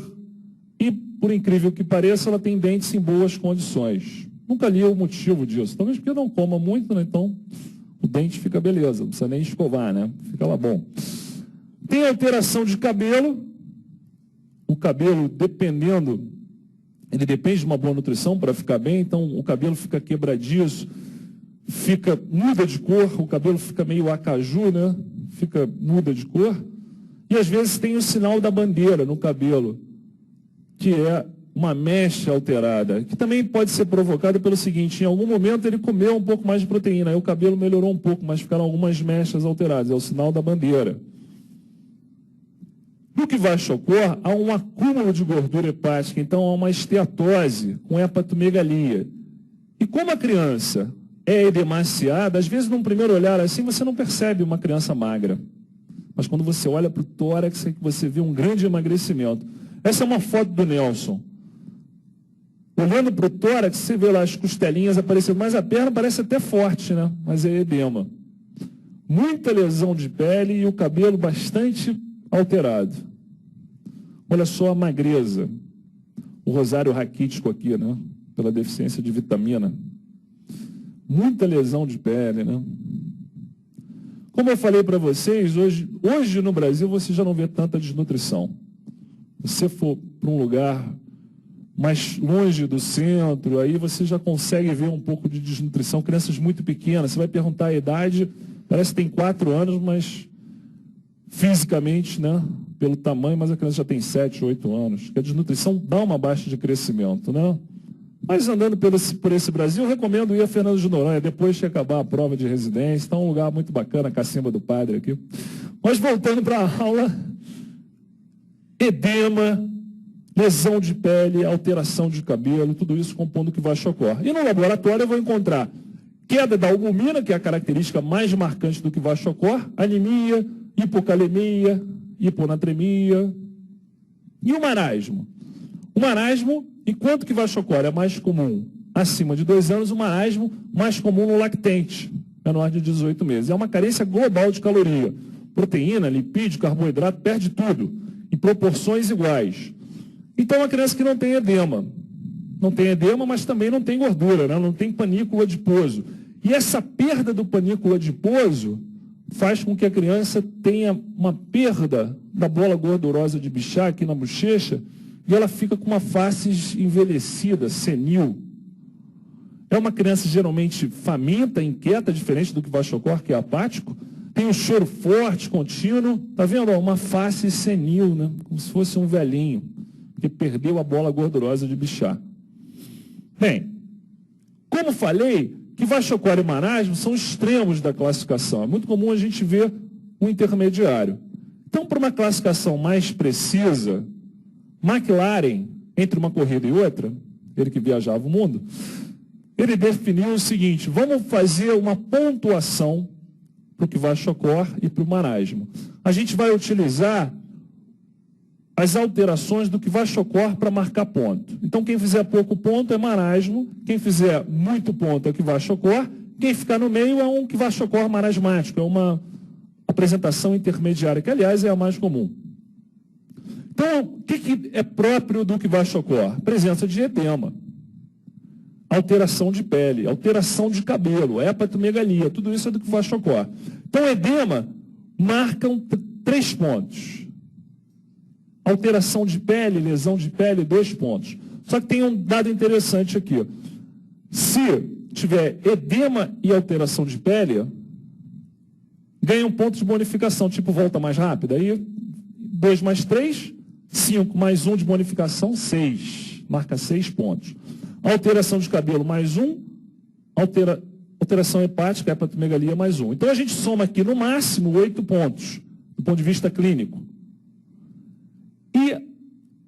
e, por incrível que pareça, ela tem dentes em boas condições. Nunca li o motivo disso. Talvez porque não coma muito, né? Então o dente fica beleza, não precisa nem escovar, né? Fica lá bom. Tem alteração de cabelo. O cabelo, dependendo, ele depende de uma boa nutrição para ficar bem, então o cabelo fica quebradiço, muda de cor, o cabelo fica meio acaju, né? Fica muda de cor. E às vezes tem o sinal da bandeira no cabelo, que é uma mecha alterada, que também pode ser provocada pelo seguinte: em algum momento ele comeu um pouco mais de proteína, aí o cabelo melhorou um pouco, mas ficaram algumas mechas alteradas, é o sinal da bandeira. No kwashiorkor, há um acúmulo de gordura hepática, então há uma esteatose com hepatomegalia. E como a criança é edemaciada, às vezes num primeiro olhar assim você não percebe uma criança magra. Mas quando você olha para o tórax, é que você vê um grande emagrecimento. Essa é uma foto do Nelson. Olhando para o tórax, você vê lá as costelinhas aparecendo, mas a perna parece até forte, né? Mas é edema. Muita lesão de pele e o cabelo bastante alterado. Olha só a magreza. O rosário raquítico aqui, né? Pela deficiência de vitamina. Muita lesão de pele, né? Como eu falei para vocês, hoje no Brasil você já não vê tanta desnutrição. Se você for para um lugar mais longe do centro, aí você já consegue ver um pouco de desnutrição. Crianças muito pequenas, você vai perguntar a idade, parece que tem 4 anos, mas fisicamente, né, pelo tamanho, mas a criança já tem 7, 8 anos. Que a desnutrição dá uma baixa de crescimento, né? Mas andando por esse Brasil, eu recomendo ir a Fernando de Noronha, depois de acabar a prova de residência. Está um lugar muito bacana, Cacimba do Padre aqui. Mas voltando para a aula, edema, lesão de pele, alteração de cabelo, tudo isso compondo o kwashiorkor. E no laboratório eu vou encontrar queda da albumina, que é a característica mais marcante do kwashiorkor, anemia, hipocalemia, hiponatremia e o marasmo. O marasmo, enquanto que kwashiorkor é mais comum acima de 2 anos, o marasmo mais comum no lactente, menor de 18 meses. É uma carência global de caloria. Proteína, lipídio, carboidrato, perde tudo, em proporções iguais. Então, é uma criança que não tem edema. Não tem edema, mas também não tem gordura, né? Não tem panícula adiposo. E essa perda do panícula adiposo faz com que a criança tenha uma perda da bola gordurosa de Bichat aqui na bochecha, e ela fica com uma face envelhecida, senil. É uma criança geralmente faminta, inquieta, diferente do kwashiorkor, que é apático. Tem um choro forte, contínuo. Está vendo? Uma face senil, né? Como se fosse um velhinho que perdeu a bola gordurosa de Bichat. Bem, como falei, kwashiorkor e marasmo são extremos da classificação. É muito comum a gente ver um intermediário. Então, para uma classificação mais precisa, McLaren, entre uma corrida e outra, ele que viajava o mundo, ele definiu o seguinte: vamos fazer uma pontuação para o kwashiorkor e para o marasmo. A gente vai utilizar as alterações do kwashiorkor para marcar ponto. Então, quem fizer pouco ponto é marasmo, quem fizer muito ponto é kwashiorkor, quem ficar no meio é um kwashiorkor marasmático, é uma apresentação intermediária, que, aliás, é a mais comum. Então, o que é próprio do kwashiorkor? Presença de edema, alteração de pele, alteração de cabelo, hepatomegalia, tudo isso é do kwashiorkor. Então, edema marcam 3 pontos. Alteração de pele, lesão de pele, 2 pontos. Só que tem um dado interessante aqui. Se tiver edema e alteração de pele, ganha um ponto de bonificação, tipo volta mais rápida. Aí, 2 mais 3, 5 mais 1 de bonificação, 6. Marca 6 pontos. Alteração de cabelo, mais 1. Alteração hepática, hepatomegalia, mais 1. Então, a gente soma aqui, no máximo, 8 pontos, do ponto de vista clínico. E,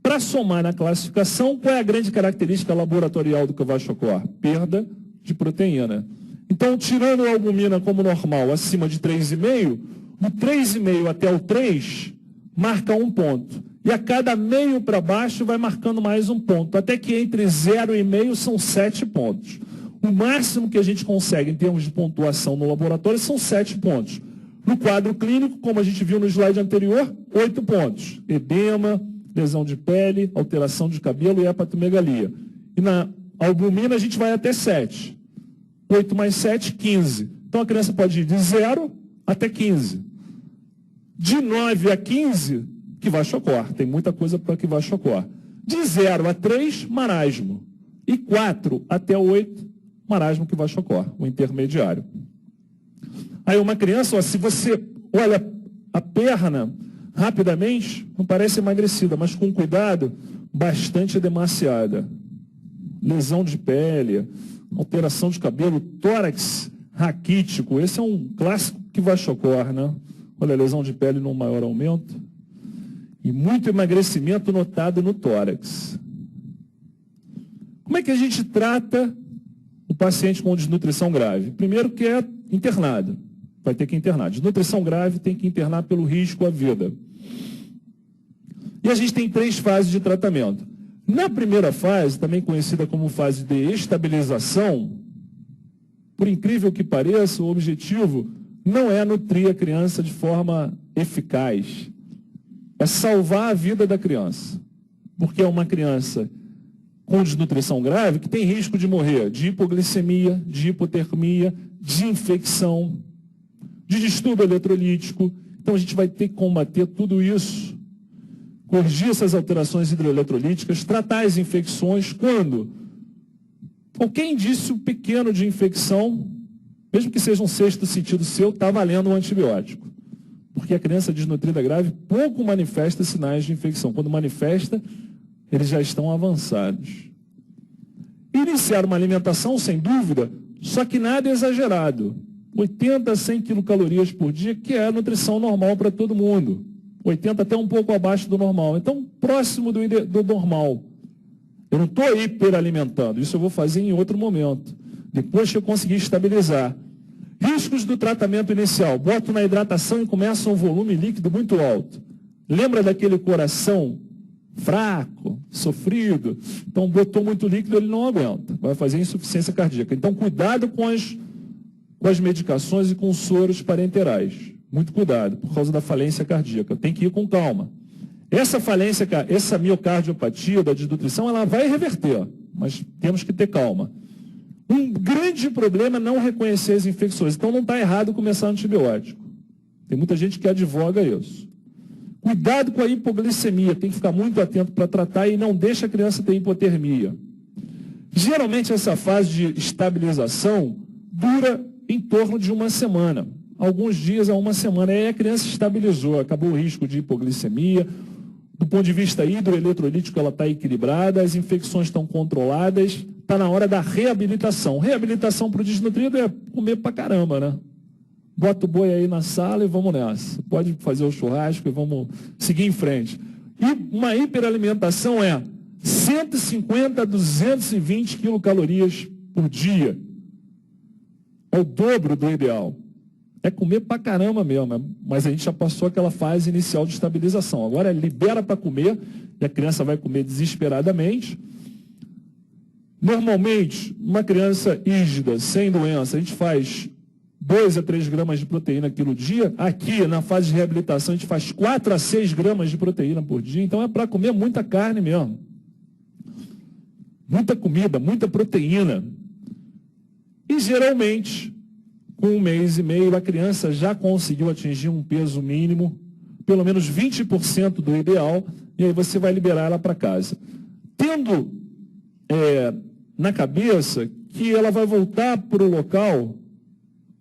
para somar na classificação, qual é a grande característica laboratorial do kwashiorkor? Perda de proteína. Então, tirando a albumina como normal, acima de 3,5, do 3,5 até o 3, marca 1 ponto. E a cada meio para baixo vai marcando mais 1 ponto, até que entre 0 e meio são 7 pontos. O máximo que a gente consegue em termos de pontuação no laboratório são 7 pontos. No quadro clínico, como a gente viu no slide anterior, 8 pontos. Edema, lesão de pele, alteração de cabelo e hepatomegalia. E na albumina a gente vai até 7. 8 mais 7, 15. Então a criança pode ir de 0 até 15. De 9 a 15, Kwashiorkor. Tem muita coisa para Kwashiorkor. De 0 a 3, marasmo. E 4 até 8, marasmo Kwashiorkor, o intermediário. Aí uma criança, ó, se você olha a perna rapidamente, não parece emagrecida, mas com cuidado, bastante demasiada. Lesão de pele, alteração de cabelo, tórax raquítico. Esse é um clássico Kwashiorkor, né? Olha, lesão de pele num maior aumento. E muito emagrecimento notado no tórax. Como é que a gente trata o paciente com desnutrição grave? Primeiro que é internado. Vai ter que internar. Desnutrição grave tem que internar pelo risco à vida. E a gente tem 3 fases de tratamento. Na primeira fase, também conhecida como fase de estabilização, por incrível que pareça, o objetivo não é nutrir a criança de forma eficaz. É salvar a vida da criança. Porque é uma criança com desnutrição grave que tem risco de morrer de hipoglicemia, de hipotermia, de infecção, de distúrbio eletrolítico. Então a gente vai ter que combater tudo isso, corrigir essas alterações hidroeletrolíticas, tratar as infecções quando qualquer indício pequeno de infecção, mesmo que seja um sexto sentido seu, está valendo um antibiótico. Porque a criança desnutrida grave pouco manifesta sinais de infecção. Quando manifesta, eles já estão avançados. Iniciar uma alimentação, sem dúvida, só que nada exagerado. 80 a 100 quilocalorias por dia, que é a nutrição normal para todo mundo. 80 até um pouco abaixo do normal. Então, próximo do normal. Eu não estou hiperalimentando, isso eu vou fazer em outro momento. Depois que eu conseguir estabilizar. Riscos do tratamento inicial. Boto na hidratação e começa um volume líquido muito alto. Lembra daquele coração fraco, sofrido? Então, botou muito líquido, ele não aguenta. Vai fazer insuficiência cardíaca. Então, cuidado com as medicações e com os soros parenterais. Muito cuidado, por causa da falência cardíaca. Tem que ir com calma. Essa miocardiopatia da desnutrição, ela vai reverter, mas temos que ter calma. Um grande problema é não reconhecer as infecções. Então não está errado começar antibiótico. Tem muita gente que advoga isso. Cuidado com a hipoglicemia, tem que ficar muito atento para tratar e não deixa a criança ter hipotermia. Geralmente essa fase de estabilização dura em torno de uma semana. Alguns dias a uma semana. Aí a criança estabilizou, acabou o risco de hipoglicemia. Do ponto de vista hidroeletrolítico, ela está equilibrada, as infecções estão controladas, está na hora da reabilitação. Reabilitação para o desnutrido é comer pra caramba, né? Bota o boi aí na sala e vamos nessa. Pode fazer o churrasco e vamos seguir em frente. E uma hiperalimentação é 150 a 220 quilocalorias por dia. É o dobro do ideal. É comer pra caramba mesmo, mas a gente já passou aquela fase inicial de estabilização. Agora libera para comer, e a criança vai comer desesperadamente. Normalmente, uma criança rígida, sem doença, a gente faz 2 a 3 gramas de proteína quilo dia. Aqui, na fase de reabilitação, a gente faz 4 a 6 gramas de proteína por dia. Então é para comer muita carne mesmo. Muita comida, muita proteína. E geralmente, com 1 mês e meio, a criança já conseguiu atingir um peso mínimo, pelo menos 20% do ideal, e aí você vai liberar ela para casa. Tendo na cabeça que ela vai voltar para o local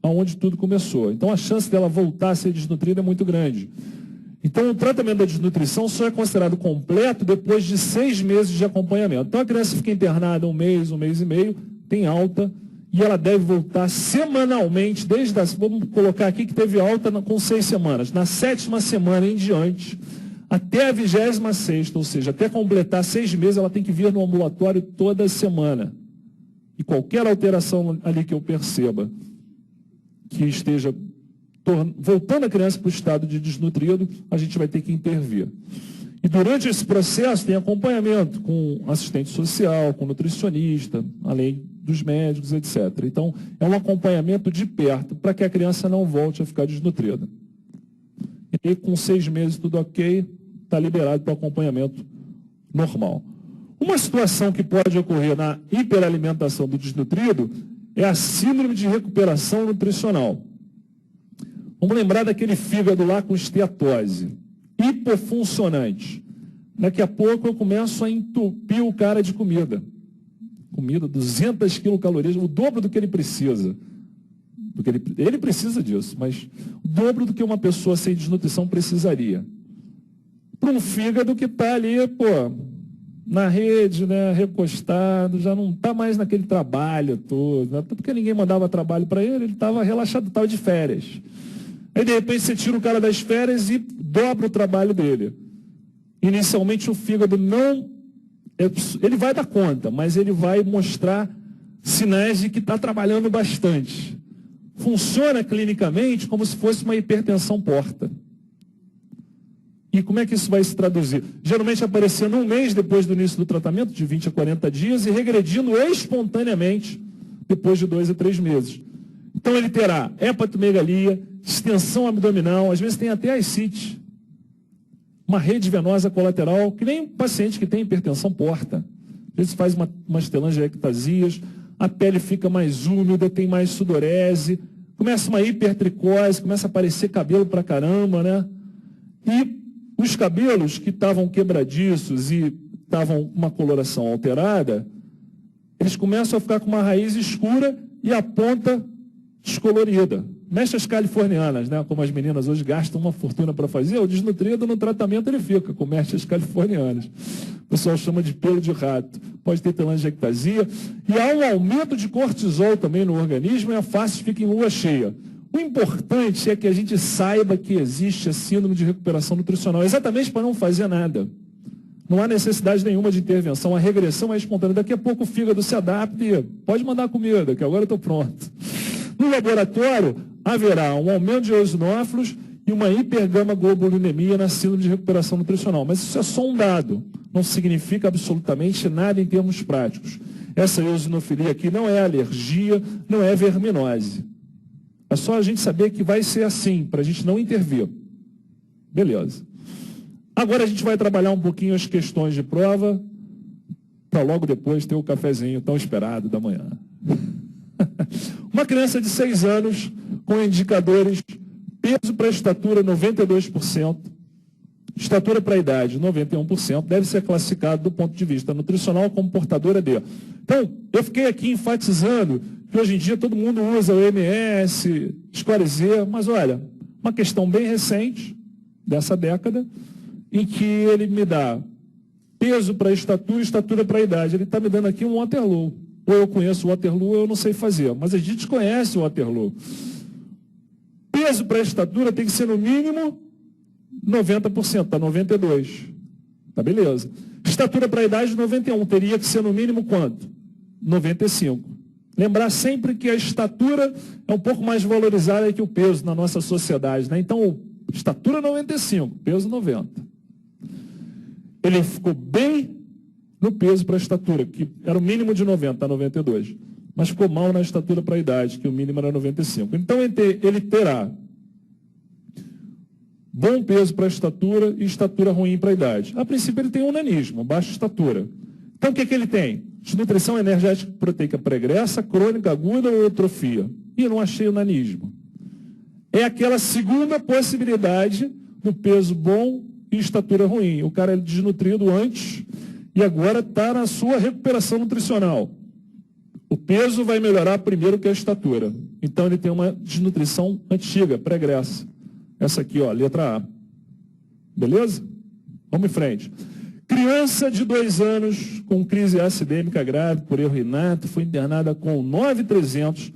onde tudo começou. Então a chance dela voltar a ser desnutrida é muito grande. Então o tratamento da desnutrição só é considerado completo depois de 6 meses de acompanhamento. Então a criança fica internada 1 mês e meio, tem alta, e ela deve voltar semanalmente, vamos colocar aqui que teve alta com 6 semanas. Na 7ª semana em diante, até a 26ª, ou seja, até completar 6 meses, ela tem que vir no ambulatório toda semana. E qualquer alteração ali que eu perceba que esteja voltando a criança para o estado de desnutrido, a gente vai ter que intervir. E durante esse processo tem acompanhamento com assistente social, com nutricionista, além dos médicos, etc. Então, é um acompanhamento de perto para que a criança não volte a ficar desnutrida. E com 6 meses tudo ok, está liberado para o acompanhamento normal. Uma situação que pode ocorrer na hiperalimentação do desnutrido é a síndrome de recuperação nutricional. Vamos lembrar daquele fígado lá com esteatose, hipofuncionante. Daqui a pouco eu começo a entupir o cara de comida. Comida, 200 quilocalorias, o dobro do que ele precisa. Ele precisa disso, mas o dobro do que uma pessoa sem desnutrição precisaria. Para um fígado que está ali, na rede, né, recostado, já não está mais naquele trabalho todo, né, porque ninguém mandava trabalho para ele estava relaxado, estava de férias. Aí, de repente, você tira o cara das férias e dobra o trabalho dele. Inicialmente, o fígado não... Ele vai dar conta, mas ele vai mostrar sinais de que está trabalhando bastante. Funciona clinicamente como se fosse uma hipertensão porta. E como é que isso vai se traduzir? Geralmente aparecendo um mês depois do início do tratamento, de 20 a 40 dias, e regredindo espontaneamente depois de 2 a 3 meses. Então ele terá hepatomegalia, distensão abdominal, às vezes tem até ascite, uma rede venosa colateral, que nem um paciente que tem hipertensão porta. Às vezes faz umas telangiectasias, a pele fica mais úmida, tem mais sudorese, começa uma hipertricose, começa a aparecer cabelo pra caramba, né? E os cabelos que estavam quebradiços e estavam com uma coloração alterada, eles começam a ficar com uma raiz escura e a ponta descolorida. Mechas californianas, né? Como as meninas hoje gastam uma fortuna para fazer, o desnutrido no tratamento ele fica com mechas californianas. O pessoal chama de pelo de rato. Pode ter telangiectasia. E há um aumento de cortisol também no organismo e a face fica em lua cheia. O importante é que a gente saiba que existe a síndrome de recuperação nutricional, exatamente para não fazer nada. Não há necessidade nenhuma de intervenção, a regressão é espontânea. Daqui a pouco o fígado se adapta e pode mandar comida, que agora eu estou pronto. No laboratório, haverá um aumento de eosinófilos e uma hipergama-globulinemia na síndrome de recuperação nutricional. Mas isso é só um dado, não significa absolutamente nada em termos práticos. Essa eosinofilia aqui não é alergia, não é verminose. É só a gente saber que vai ser assim, para a gente não intervir. Beleza. Agora a gente vai trabalhar um pouquinho as questões de prova, para logo depois ter o cafezinho tão esperado da manhã. Uma criança de 6 anos, com indicadores peso para estatura 92%, estatura para idade 91%, deve ser classificado do ponto de vista nutricional como portadora de. Então, eu fiquei aqui enfatizando que hoje em dia todo mundo usa o MS, Score-Z, mas olha, uma questão bem recente, dessa década, em que ele me dá peso para estatura e estatura para idade. Ele está me dando aqui um Waterloo. Ou eu conheço o Waterloo ou eu não sei fazer, mas a gente conhece o Waterloo. Peso para estatura tem que ser no mínimo 90%, está 92%. Tá beleza. Estatura para idade 91%, teria que ser no mínimo quanto? 95%. Lembrar sempre que a estatura é um pouco mais valorizada que o peso na nossa sociedade, né? Então, estatura 95%, peso 90%. Ele ficou bem no peso para a estatura, que era o mínimo de 90%, está 92%. Mas ficou mal na estatura para a idade, que o mínimo era 95%. Então, ele terá bom peso para a estatura e estatura ruim para a idade. A princípio, ele tem onanismo, baixa estatura. Então, o que ele tem? Desnutrição energética proteica pregressa, crônica, aguda ou eutrofia. E eu não achei onanismo. É aquela segunda possibilidade do peso bom e estatura ruim. O cara é desnutrido antes e agora está na sua recuperação nutricional. O peso vai melhorar primeiro que a estatura. Então, ele tem uma desnutrição antiga, pregressa. Essa aqui, ó, letra A. Beleza? Vamos em frente. Criança de 2 anos com crise acidêmica grave por erro inato foi internada com 9.300,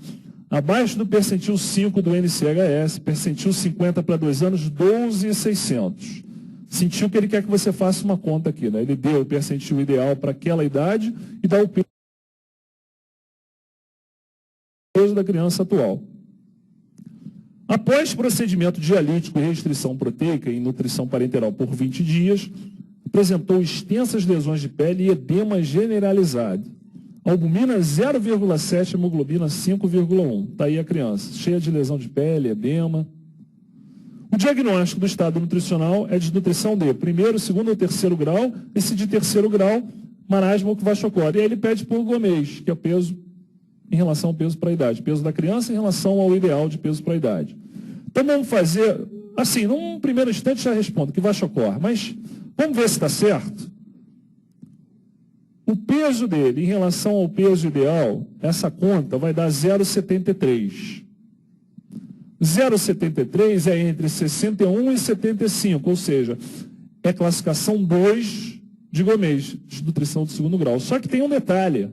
abaixo do percentil 5 do NCHS, percentil 50 para 2 anos, 12.600. Sentiu que ele quer que você faça uma conta aqui, né? Ele deu o percentil ideal para aquela idade e dá o peso da criança atual. Após procedimento dialítico e restrição proteica em nutrição parenteral por 20 dias, apresentou extensas lesões de pele e edema generalizado. Albumina 0,7, hemoglobina 5,1. Está aí a criança, cheia de lesão de pele, edema. O diagnóstico do estado nutricional é desnutrição de primeiro, segundo ou terceiro grau, esse de terceiro grau, marasmo ou kwashiorkor. E aí ele pede por Gomes, que é o peso em relação ao peso para a idade. Peso da criança em relação ao ideal de peso para a idade. Então vamos fazer, assim, num primeiro instante já respondo que Vachocor, mas vamos ver se está certo. O peso dele em relação ao peso ideal, essa conta vai dar 0,73. 0,73 é entre 61 e 75, ou seja, é classificação 2 de Gomes, de nutrição do segundo grau. Só que tem um detalhe,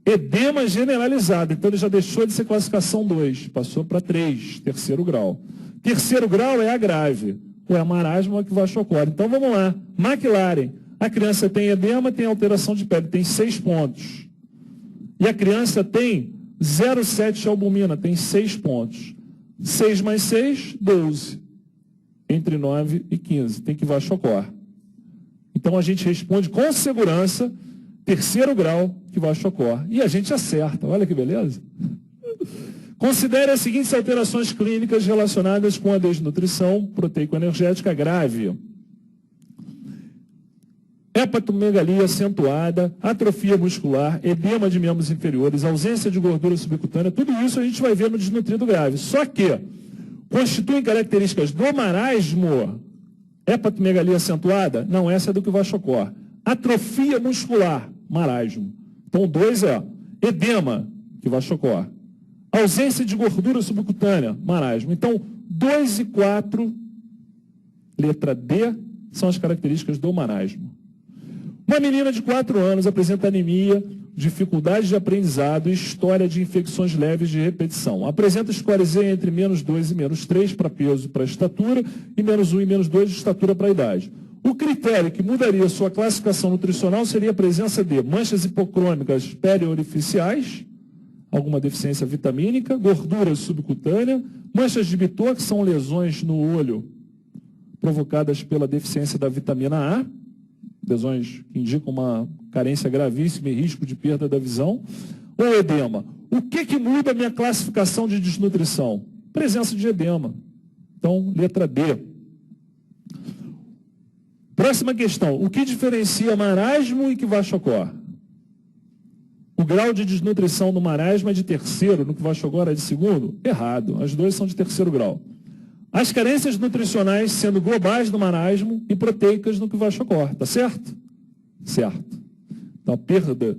edema generalizado, então ele já deixou de ser classificação 2, passou para 3, terceiro grau. Terceiro grau é a grave, ou é a marasmo ou a Vachocor. Então vamos lá, McLaren, a criança tem edema, tem alteração de pele, tem 6 pontos. E a criança tem 0,7 albumina, tem 6 pontos. 6 mais 6, 12. Entre 9 e 15, tem Vachocor. Então a gente responde com segurança, terceiro grau, Vachocor. E a gente acerta, olha que beleza. Considere as seguintes alterações clínicas relacionadas com a desnutrição proteico-energética grave. Hepatomegalia acentuada, atrofia muscular, edema de membros inferiores, ausência de gordura subcutânea, tudo isso a gente vai ver no desnutrido grave. Só que constituem características do marasmo. Hepatomegalia acentuada? Não, essa é do Vachocor. Atrofia muscular, marasmo. Então, 2 é edema, Vachocor. Ausência de gordura subcutânea, marasmo. Então, 2 e 4, letra D, são as características do marasmo. Uma menina de 4 anos apresenta anemia, dificuldade de aprendizado e história de infecções leves de repetição. Apresenta score Z entre -2 e -3 para peso para estatura e -1 e -2 de estatura para idade. O critério que mudaria sua classificação nutricional seria a presença de manchas hipocrômicas periorificiais, alguma deficiência vitamínica, gordura subcutânea, manchas de Bitot, que são lesões no olho provocadas pela deficiência da vitamina A, lesões que indicam uma carência gravíssima e risco de perda da visão, ou edema. O que muda a minha classificação de desnutrição? Presença de edema. Então, letra D. Próxima questão. O que diferencia marasmo e Vachocor? O grau de desnutrição no marasmo é de terceiro, no Vachocor é de segundo? Errado. As duas são de terceiro grau. As carências nutricionais sendo globais no marasmo e proteicas no Vachocor, tá certo? Certo. Então, a perda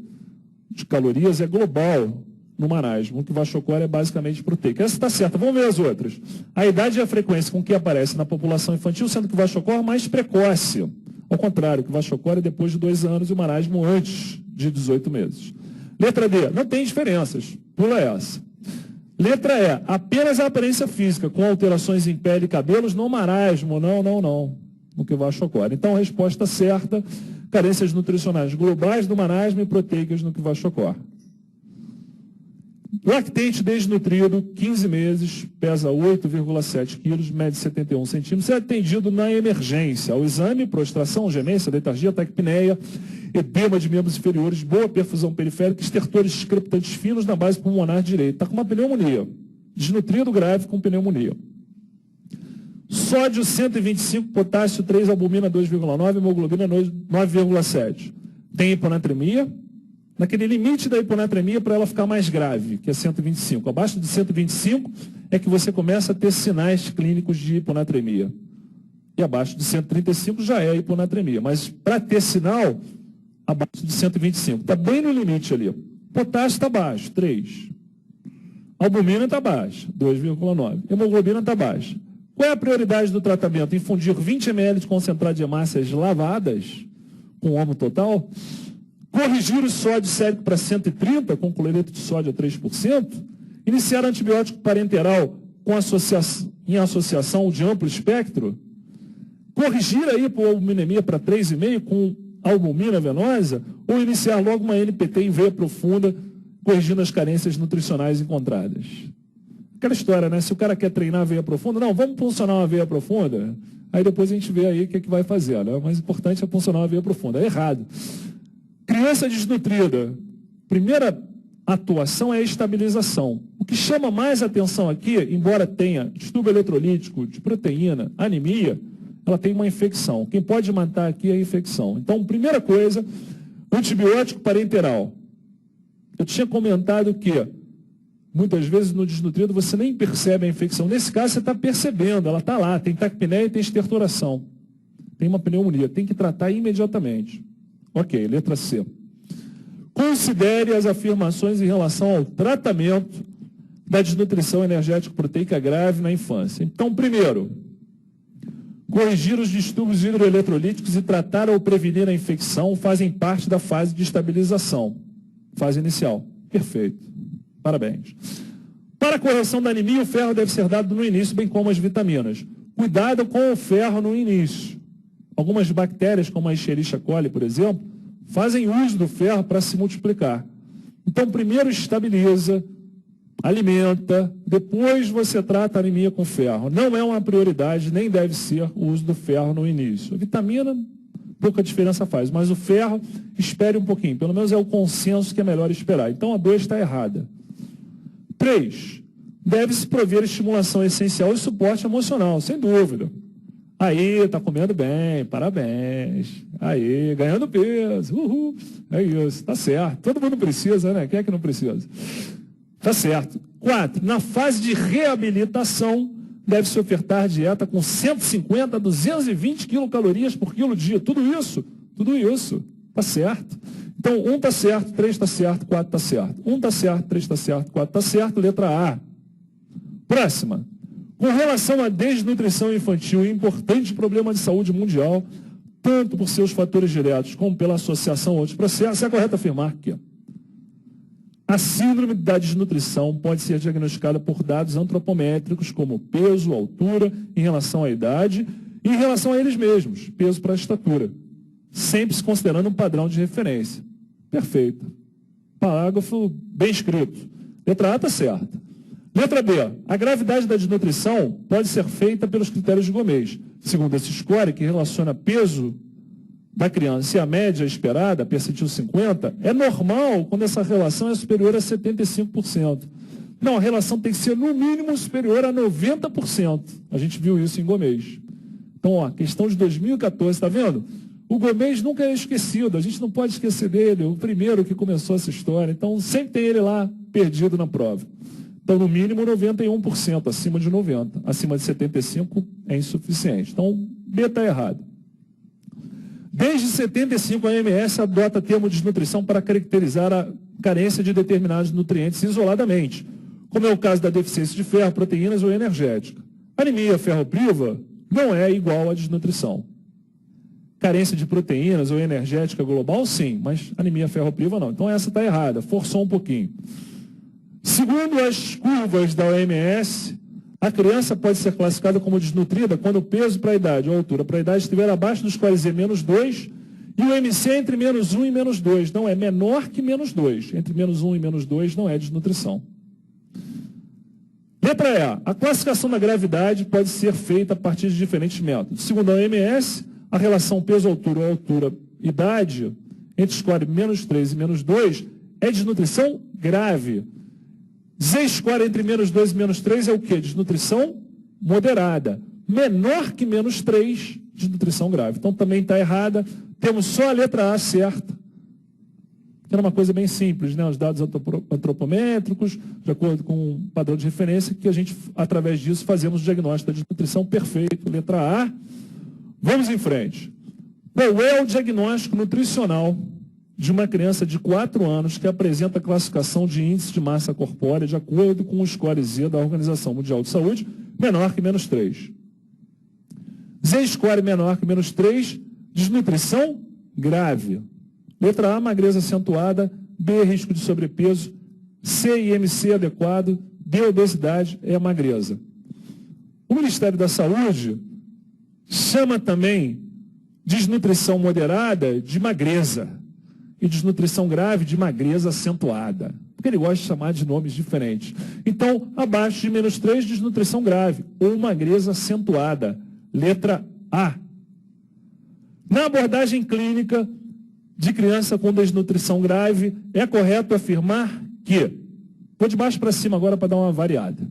de calorias é global no marasmo, o Vachocor é basicamente proteica. Essa está certa. Vamos ver as outras. A idade e a frequência com que aparece na população infantil, sendo que o Vachocor é mais precoce. Ao contrário, o Vachocor é depois de 2 anos e o marasmo antes de 18 meses. Letra D, não tem diferenças. Pula essa. Letra E, apenas a aparência física, com alterações em pele e cabelos no marasmo. Não. No Vachocor. Então, a resposta certa, carências nutricionais globais no marasmo e proteicas no Vachocor. Lactente desnutrido, 15 meses, pesa 8,7 quilos, mede 71 centímetros, é atendido na emergência. Ao exame, prostração, gemência, letargia, taquipneia, edema de membros inferiores, boa perfusão periférica, estertores discrepantes finos na base pulmonar direita. Está com uma pneumonia. Desnutrido grave com pneumonia. Sódio 125, potássio 3, albumina 2,9, hemoglobina 9,7. Tem hiponatremia. Naquele limite da hiponatremia para ela ficar mais grave, que é 125. Abaixo de 125 é que você começa a ter sinais clínicos de hiponatremia. E abaixo de 135 já é hiponatremia. Mas para ter sinal, abaixo de 125. Está bem no limite ali. Potássio está baixo, 3. Albumina está baixa, 2,9. Hemoglobina está baixa. Qual é a prioridade do tratamento? Infundir 20 ml de concentrado de hemácias lavadas com homo total? Corrigir o sódio sérico para 130, com cloreto de sódio a 3%. Iniciar antibiótico parenteral em associação de amplo espectro. Corrigir a hipoalbuminemia para 3,5 com albumina venosa. Ou iniciar logo uma NPT em veia profunda, corrigindo as carências nutricionais encontradas. Aquela história, né? Se o cara quer treinar a veia profunda, não, vamos funcionar uma veia profunda. Aí depois a gente vê aí o que vai fazer. Né? O mais importante é funcionar uma veia profunda. É errado. Criança desnutrida, primeira atuação é a estabilização. O que chama mais atenção aqui, embora tenha distúrbio eletrolítico, de proteína, anemia, ela tem uma infecção. Quem pode matar aqui é a infecção. Então, primeira coisa, antibiótico parenteral. Eu tinha comentado que muitas vezes no desnutrido você nem percebe a infecção. Nesse caso você está percebendo, ela está lá, tem taquipneia e tem estertoração. Tem uma pneumonia, tem que tratar imediatamente. Ok, letra C. Considere as afirmações em relação ao tratamento da desnutrição energético-proteica grave na infância. Então, primeiro, corrigir os distúrbios hidroeletrolíticos e tratar ou prevenir a infecção fazem parte da fase de estabilização. Fase inicial. Perfeito. Parabéns. Para a correção da anemia, o ferro deve ser dado no início, bem como as vitaminas. Cuidado com o ferro no início. Algumas bactérias, como a Escherichia coli, por exemplo, fazem uso do ferro para se multiplicar. Então, primeiro estabiliza, alimenta, depois você trata a anemia com ferro. Não é uma prioridade, nem deve ser o uso do ferro no início. A vitamina, pouca diferença faz, mas o ferro, espere um pouquinho. Pelo menos é o consenso que é melhor esperar. Então, a 2 está errada. 3. Deve-se prover estimulação essencial e suporte emocional, sem dúvida. Aí, está comendo bem, parabéns. Aí, ganhando peso, uhul. É isso, está certo. Todo mundo precisa, né? Quem é que não precisa? Está certo. 4. Na fase de reabilitação, deve-se ofertar dieta com 150 a 220 quilocalorias por quilo dia. Tudo isso. Está certo. Então, 1 está certo, 3 está certo, 4 está certo. 1 está certo, 3 está certo, 4 está certo. Letra A. Próxima. Com relação à desnutrição infantil, importante problema de saúde mundial, tanto por seus fatores diretos como pela associação a outros processos, é correto afirmar que a síndrome da desnutrição pode ser diagnosticada por dados antropométricos, como peso, altura, em relação à idade e em relação a eles mesmos, peso para a estatura, sempre se considerando um padrão de referência. Perfeito. Parágrafo bem escrito. Letra A está certa. Letra B. A gravidade da desnutrição pode ser feita pelos critérios de Gomes. Segundo esse score, que relaciona peso da criança e a média esperada, percentil 50, é normal quando essa relação é superior a 75%. Não, a relação tem que ser no mínimo superior a 90%. A gente viu isso em Gomes. Então, ó, questão de 2014, está vendo? O Gomes nunca é esquecido, a gente não pode esquecer dele, o primeiro que começou essa história. Então, sempre tem ele lá perdido na prova. Então, no mínimo 91%, acima de 90%. Acima de 75% é insuficiente. Então, B está errado. Desde 75, a OMS adota termo desnutrição para caracterizar a carência de determinados nutrientes isoladamente, como é o caso da deficiência de ferro, proteínas ou energética. Anemia ferropriva não é igual à desnutrição. Carência de proteínas ou energética global, sim, mas anemia ferropriva não. Então, essa está errada, forçou um pouquinho. Segundo as curvas da OMS, a criança pode ser classificada como desnutrida quando o peso para a idade ou a altura para a idade estiver abaixo dos score Z -2 e o MC entre -1 e -2. Não é menor que -2. Entre -1 e -2 não é desnutrição. Letra E. A classificação da gravidade pode ser feita a partir de diferentes métodos. Segundo a OMS, a relação peso-altura ou altura-idade entre score -3 e -2 é desnutrição grave. Z-score entre -2 e -3 é o quê? Desnutrição moderada. Menor que -3, desnutrição grave. Então também está errada. Temos só a letra A certa. Que era uma coisa bem simples, né? Os dados antropométricos, de acordo com o padrão de referência, que a gente, através disso, fazemos o diagnóstico da desnutrição perfeito. Letra A. Vamos em frente. Qual é o diagnóstico nutricional de uma criança de 4 anos que apresenta a classificação de índice de massa corpórea de acordo com o score Z da Organização Mundial de Saúde, menor que -3. Z-score menor que -3, desnutrição grave. Letra A, magreza acentuada. B, risco de sobrepeso. C, IMC adequado. D, obesidade, é a magreza. O Ministério da Saúde chama também desnutrição moderada de magreza e desnutrição grave de magreza acentuada, porque ele gosta de chamar de nomes diferentes. Então, abaixo de -3, desnutrição grave ou magreza acentuada. Letra A. Na abordagem clínica de criança com desnutrição grave, é correto afirmar que, vou de baixo para cima agora para dar uma variada,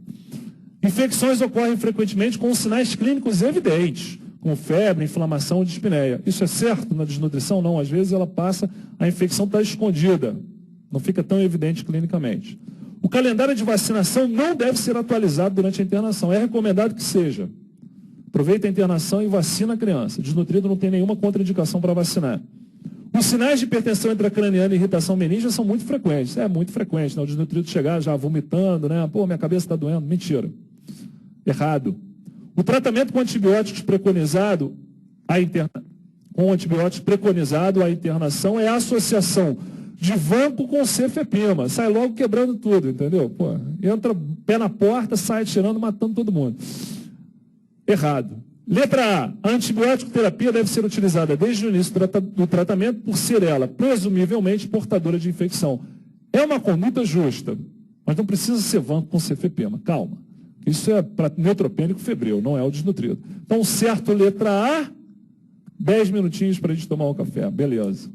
infecções ocorrem frequentemente com sinais clínicos evidentes, como febre, inflamação e dispneia. Isso é certo na desnutrição? Não. Às vezes ela passa, a infecção está escondida. Não fica tão evidente clinicamente. O calendário de vacinação não deve ser atualizado durante a internação. É recomendado que seja. Aproveita a internação e vacina a criança. Desnutrido não tem nenhuma contraindicação para vacinar. Os sinais de hipertensão intracraniana e irritação meníngea são muito frequentes. É muito frequente, né? O desnutrido chegar já vomitando, né? Pô, minha cabeça está doendo. Mentira. Errado. O tratamento com antibióticos preconizado à internação é a associação de vanco com cefepima. Sai logo quebrando tudo, entendeu? Pô, entra pé na porta, sai atirando, matando todo mundo. Errado. Letra A. A antibiótico terapia deve ser utilizada desde o início do tratamento por ser ela, presumivelmente, portadora de infecção. É uma conduta justa, mas não precisa ser vanco com cefepima. Calma. Isso é para neutropênico febril, não é o desnutrido. Então, certo, letra A, 10 minutinhos para a gente tomar um café. Beleza.